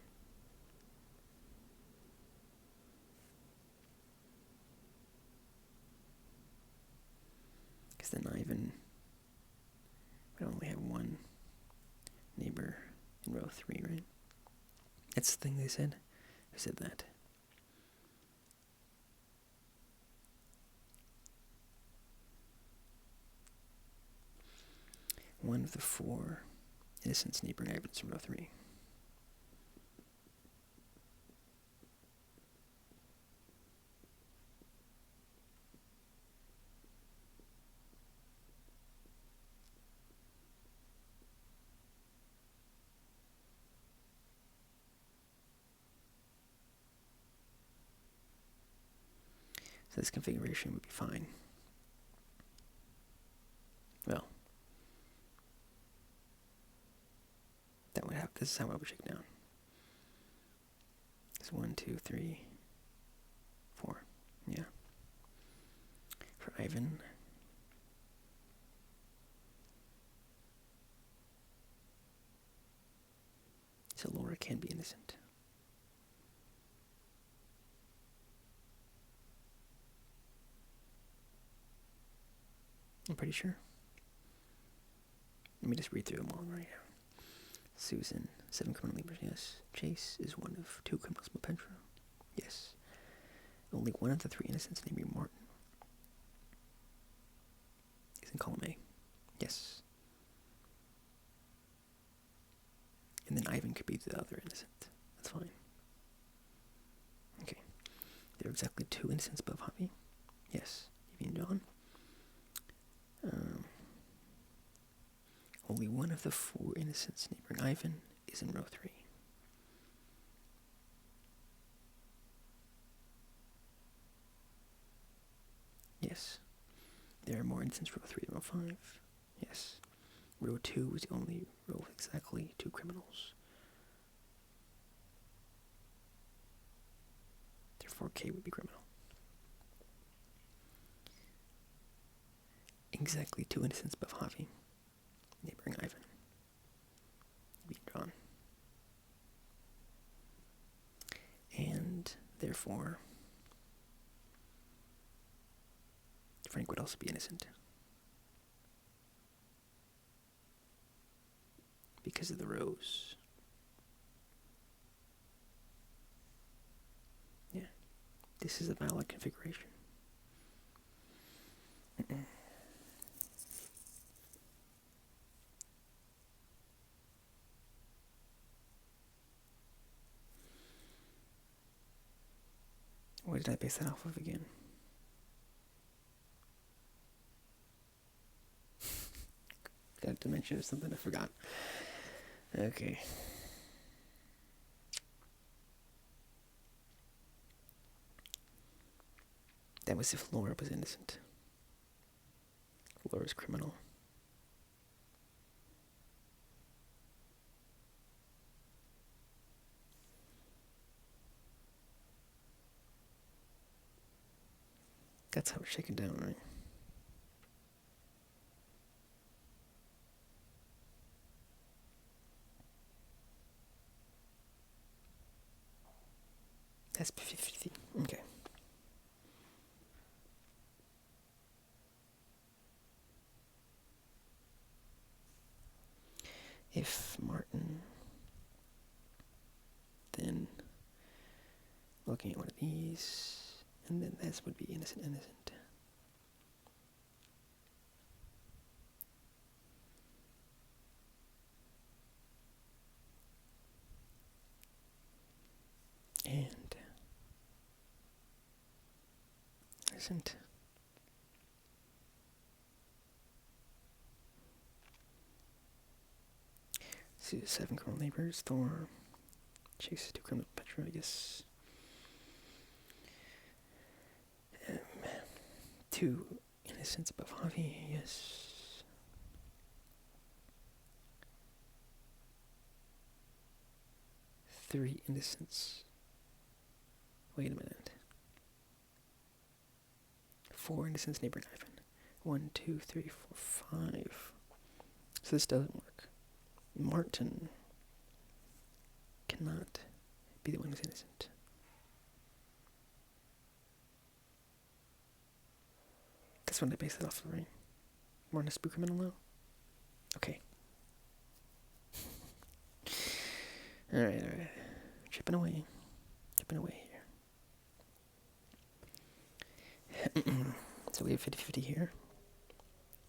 Because then Ivan would only have 1 neighbor in row 3, right? That's the thing they said. Who said that? One of the 4 innocents neighboring Ivan's in row 3. So this configuration would be fine. Well, this is how I would shake down. It's 1, 2, 3, 4. Yeah. For Ivan. So Laura can be innocent. I'm pretty sure. Let me just read through them all right now. Susan, 7 criminal labors, yes. Chase is one of 2 criminals in Petra. Yes. Only one of the 3 innocents, named Martin, is in column A. Yes. And then Ivan could be the other innocent. That's fine. Okay. There are exactly 2 innocents above Javi. Yes. Evie and John. Only one of the 4 innocents neighboring Ivan is in row 3. Yes. There are more innocents row 3 than row 5. Yes. Row 2 is the only row with exactly 2 criminals. Therefore, K would be criminal. Exactly 2 innocents above Javi, neighboring Ivan. Be drawn. And therefore, Frank would also be innocent. Because of the rows. Yeah. This is a valid configuration. What did I base that off of again? Got a dimension or something, I forgot. Okay. That was if Laura was innocent. Laura's criminal. That's how it's shaken down, right? That's 50-50. Okay. If Martin, then looking at one of these, and then this would be innocent. And innocent. See the 7 criminal neighbors, Thor, Chase 2 criminal Petra, I guess. 2 innocents above Javi, yes. Three innocents. Wait a minute. 4 innocents neighboring Ivan. 1, 2, 3, 4, 5. So this doesn't work. Martin cannot be the one who's innocent. That's what I base it off of, right? Martin is a criminal now? Okay. Alright. Chipping away here. So we have 50-50 here.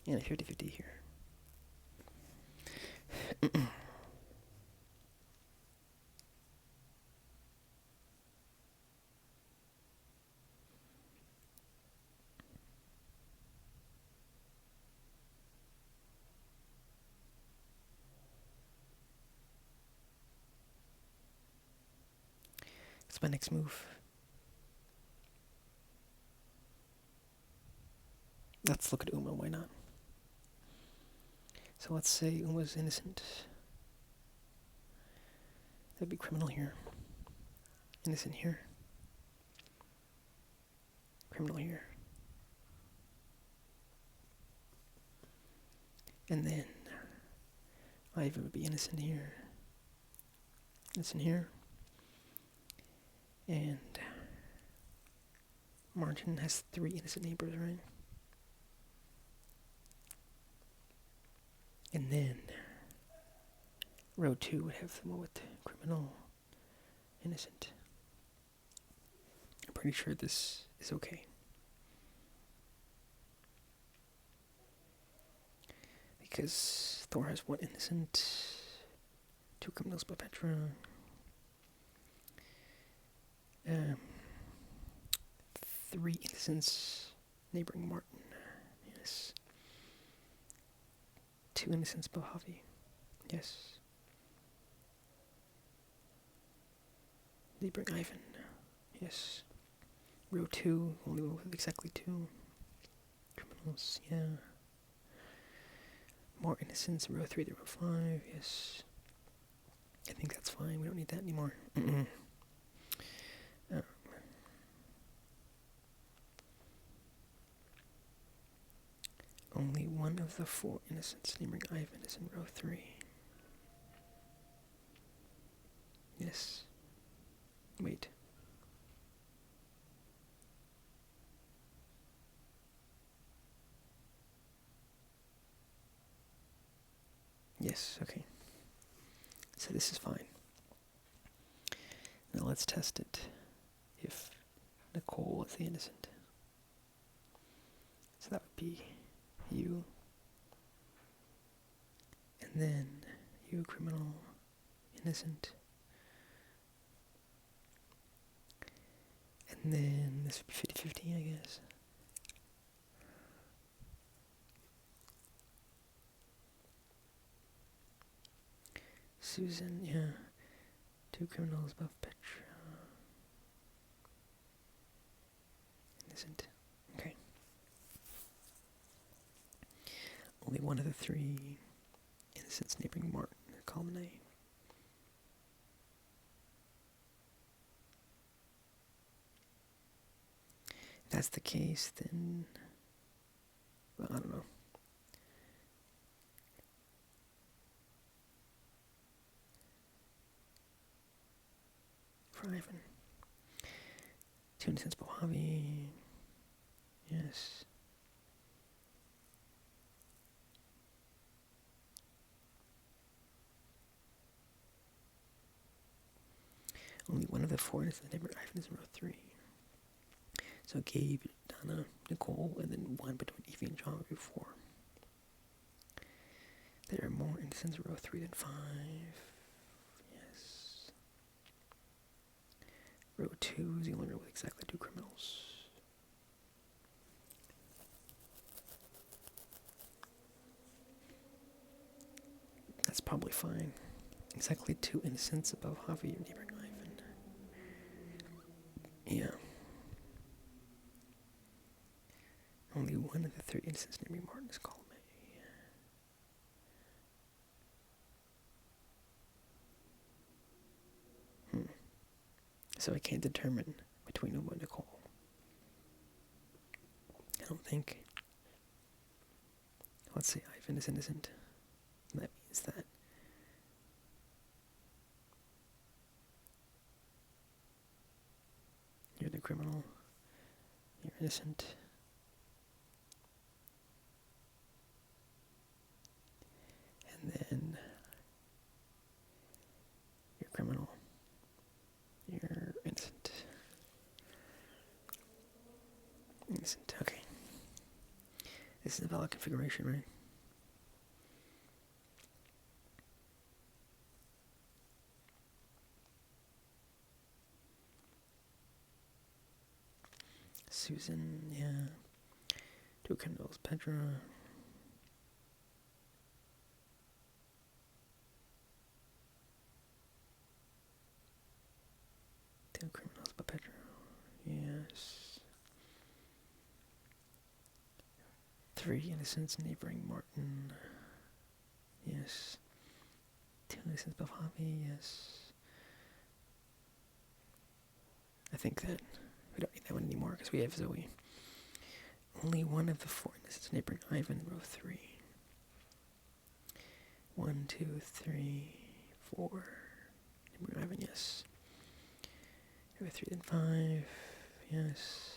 And a 50-50 here. What's my next move? Let's look at Uma, why not? So let's say Uma's innocent. That'd be criminal here. Innocent here. Criminal here. And then Ivan would be innocent here. Innocent here. And Martin has 3 innocent neighbors, right? And then row 2 would have them with criminal, innocent. I'm pretty sure this is okay. Because Thor has 1 innocent, 2 criminals by Petra. 3 innocents neighboring Martin. Yes. 2 innocents by Javi. Yes. Neighboring Ivan. Yes. Row 2, only one with exactly 2 criminals. Yeah. More innocents. Row 3 to row 5. Yes. I think that's fine. We don't need that anymore. Only one of the 4 innocents neighboring Ivan is in row 3. Yes. Wait. Yes, okay. So this is fine. Now let's test it. If Nicole is the innocent. So that would be you. And then you, criminal, innocent. And then this would be 50-50, I guess. Susan, yeah. 2 criminals above Petra. Innocent. Okay. Only one of the 3 innocents neighboring Martin, Colonnade. If that's the case, then, well, I don't know. For Ivan. 2 innocents by Javi. Yes. Only one of the 4 innocents neighboring Ivan is in row 3. So Gabe, Donna, Nicole, and then 1 between Evie and John row 4. There are more innocents in row 3 than 5. Yes. Row 2 is the only row with exactly 2 criminals. That's probably fine. Exactly 2 innocents above Javi and neighboring Ivan. Yeah. Only one of the 3 innocents neighboring Martin is called May. So I can't determine between Uma and Nicole. I don't think. Let's say Ivan is innocent. That means that you're the criminal. You're innocent. And then you're criminal. You're innocent. Innocent, okay. This is a valid configuration, right? Susan, yeah. 2 criminals, Petra. 2 criminals, but Petra. Yes. 3 innocents neighboring Martin. Yes. 2 innocents above Javi. Yes. I think that we don't need that one anymore because we have Zoe. Only one of the 4 innocents neighboring Ivan, row 3. 1, 2, 3, 4. Neighboring Ivan, yes. Row 3, then 5. Yes.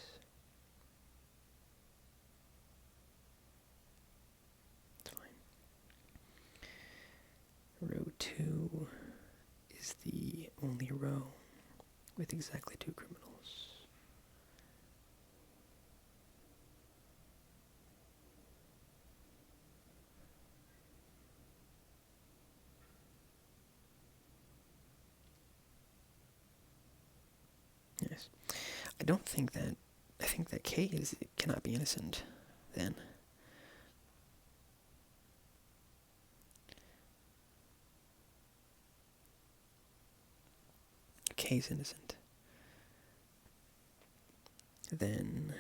It's fine. Row 2 is the only row with exactly 2 criminals. Yes. I think that K cannot be innocent then. K is innocent. Then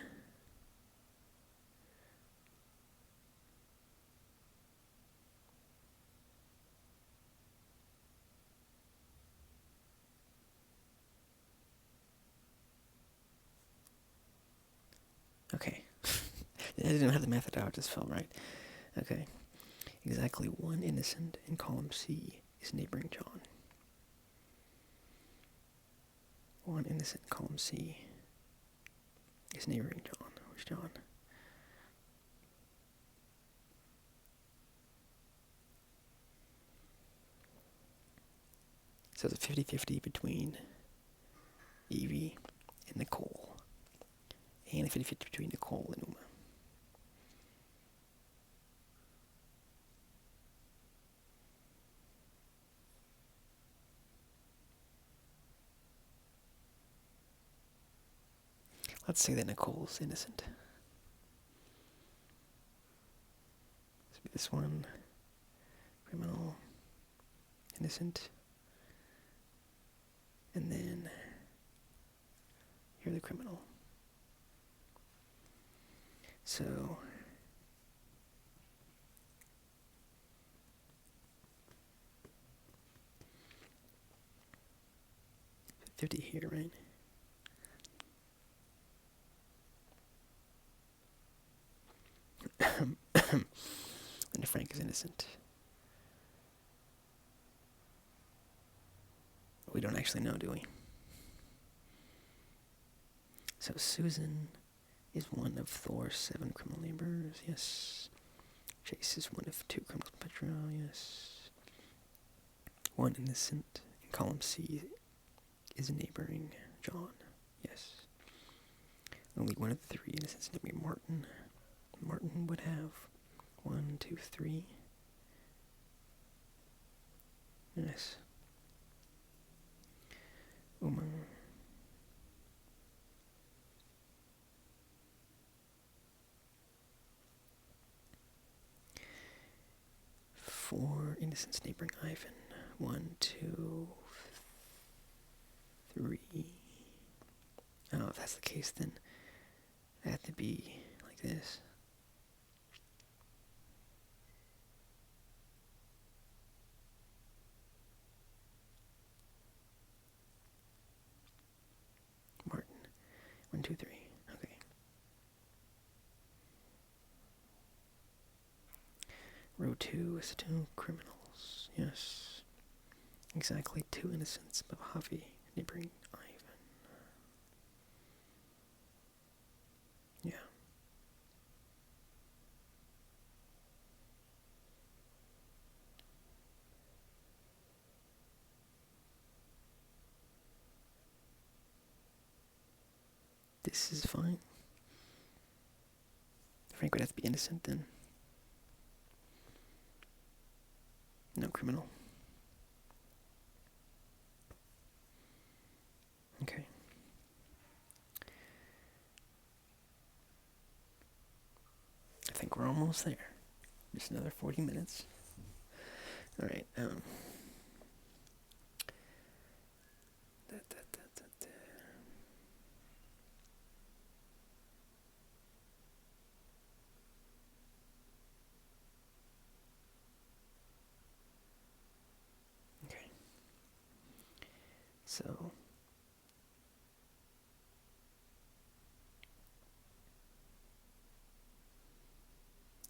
okay. I didn't have the method out, it just felt right. Okay. Exactly 1 innocent in column C is neighboring John. 1 innocent in column C is neighboring John. Where's John? So it's a 50-50 between Evie and Nicole. And a 50-50 between Nicole and Uma. Let's say that Nicole's innocent. This one, criminal, innocent, and then you're the criminal. So 50 here, right? And Frank is innocent. We don't actually know, do we? So Susan is one of Thor's 7 criminal neighbors, yes. Chase is one of 2 criminals in Petra, yes. 1 innocent in column C is neighboring John, yes. Only one of the 3 innocents neighboring Martin. Martin would have 1, 2, 3. Yes. Uma. Four innocents neighboring Ivan. 1, 2, 3. Oh, if that's the case, then it had to be like this. Martin. 1, 2, 3. Okay. Row 2 is 2 criminals. Yes. Exactly 2 innocents above Javi neighboring Ivan. Yeah. This is fine. Frank would have to be innocent then. No criminal. Okay. I think we're almost there. Just another 40 minutes. Alright, So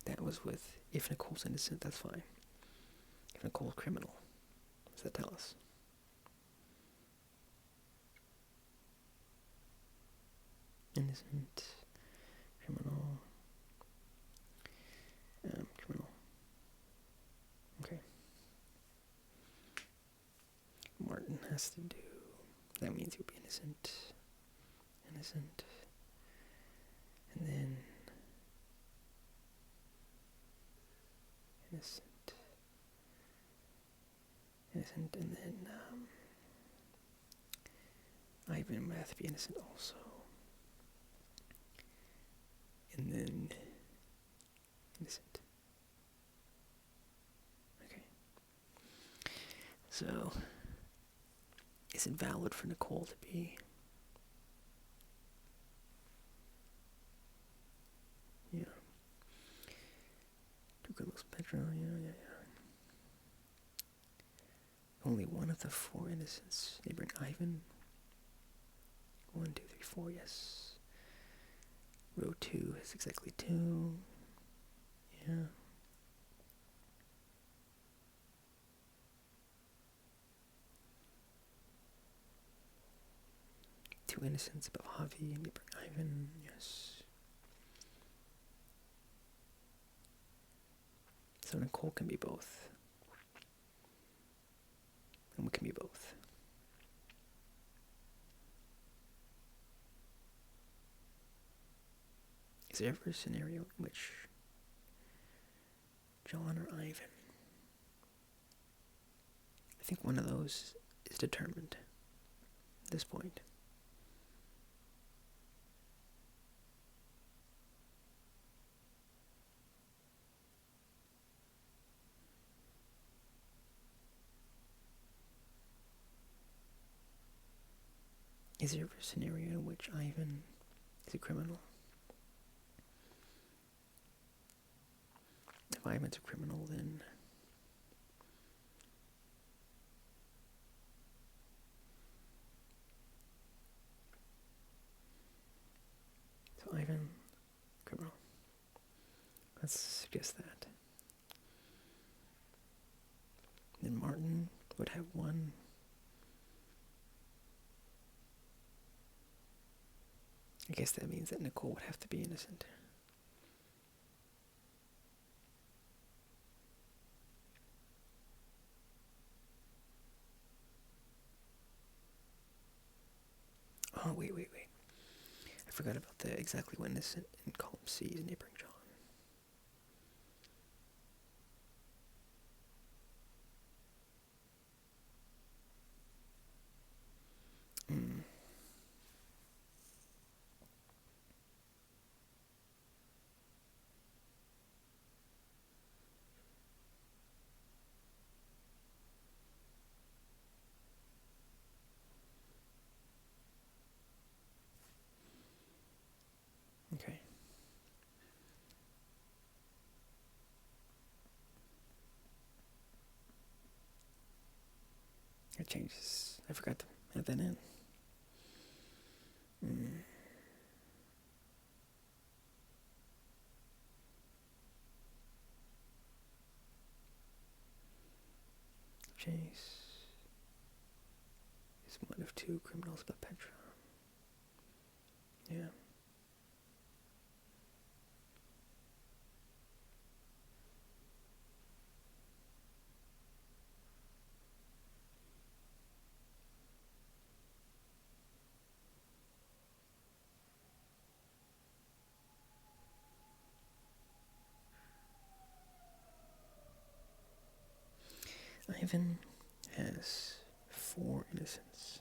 that was with if Nicole's innocent, that's fine. If Nicole's criminal, what does that tell us? Innocent, criminal, criminal. Okay. Martin has to do. That means he'll be innocent. Innocent. And then. Innocent. Innocent, and then. Ivan would have to be innocent also. And then. Innocent. Okay. So. Is it valid for Nicole to be? Yeah. Two criminals, Petra, yeah. Only one of the four innocents. They bring Ivan. 1, 2, 3, 4, yes. Row 2 is exactly 2. Yeah. Two innocents above Javi, and they bring Ivan, yes. So Nicole can be both. And we can be both. Is there ever a scenario in which John or Ivan? I think one of those is determined at this point. Is there ever a scenario in which Ivan is a criminal? If Ivan's a criminal, then so Ivan, criminal. Let's suggest that. Then Martin would have one. I guess that means that Nicole would have to be innocent. Oh, wait. I forgot about the exactly what innocent in column C is neighboring John. Okay. That changes. I forgot to add that in. Chase is one of two criminals but Petra. Yeah. Ivan has 4 innocents,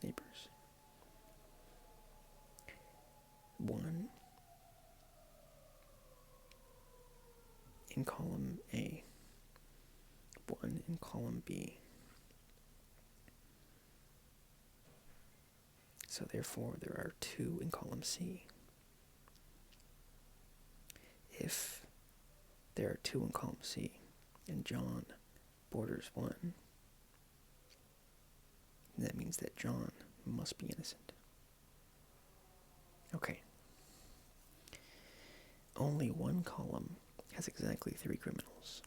neighbors. 1 in column A, 1 in column B. So therefore there are 2 in column C. If there are 2 in column C and John borders 1, That means that John must be innocent. Okay. Only one column has exactly 3 criminals.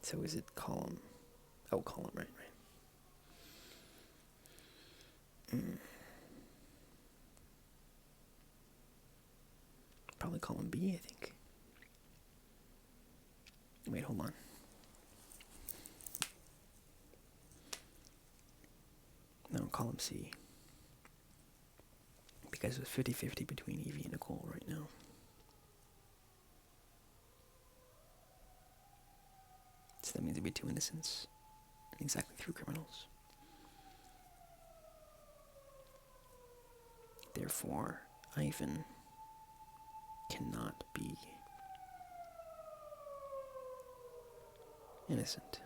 So is it column? Oh, column, right. Probably column B, I think. Wait, hold on. No, column C. Because it's 50-50 between Evie and Nicole right now. So that means it'd be 2 innocents and exactly 3 criminals. Therefore, Ivan cannot be innocent.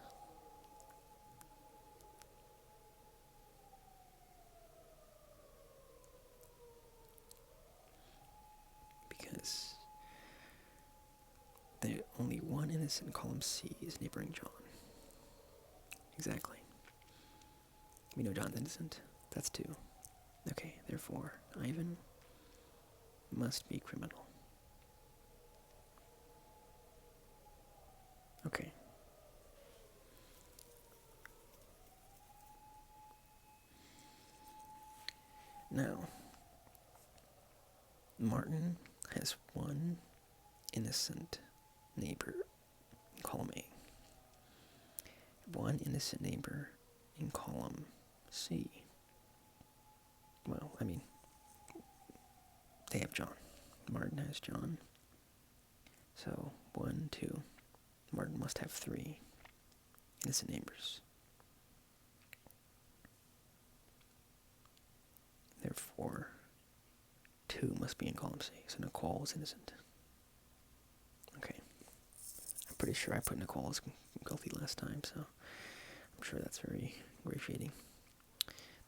Because the only one innocent in column C is neighboring John. Exactly. We know John's innocent. That's 2. Okay, therefore, Ivan must be criminal. Okay. Now, Martin has 1 innocent neighbor in column A. 1 innocent neighbor in column C. Well, I mean, they have John. Martin has John. So, 1, 2. Martin must have 3 innocent neighbors. Therefore, 2 must be in column C. So Nicole is innocent. Okay. I'm pretty sure I put Nicole as guilty last time, so I'm sure that's very ingratiating.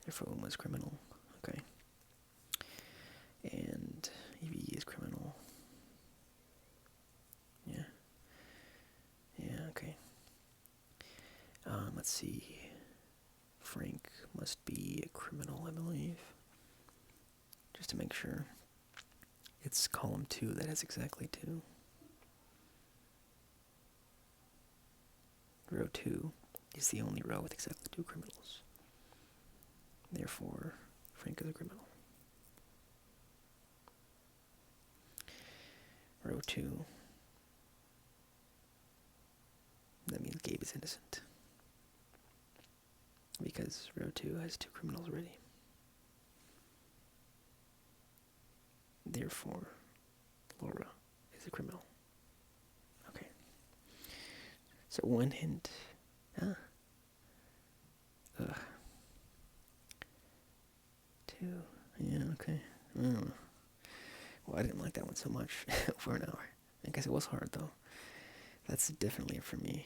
Therefore, Uma is criminal. Okay. And Evie is criminal. Yeah. Yeah, okay. Let's see. Frank must be a criminal, I believe. Just to make sure. It's column 2 that has exactly 2. Row 2 is the only row with exactly 2 criminals. Therefore, Frank is a criminal. Row 2. That means Gabe is innocent. Because row 2 has 2 criminals already. Therefore, Laura is a criminal. Okay. So 1 hint. Huh? 2. Yeah, okay. I don't know. Well, I didn't like that one so much for an hour. I guess it was hard, though. That's definitely it for me.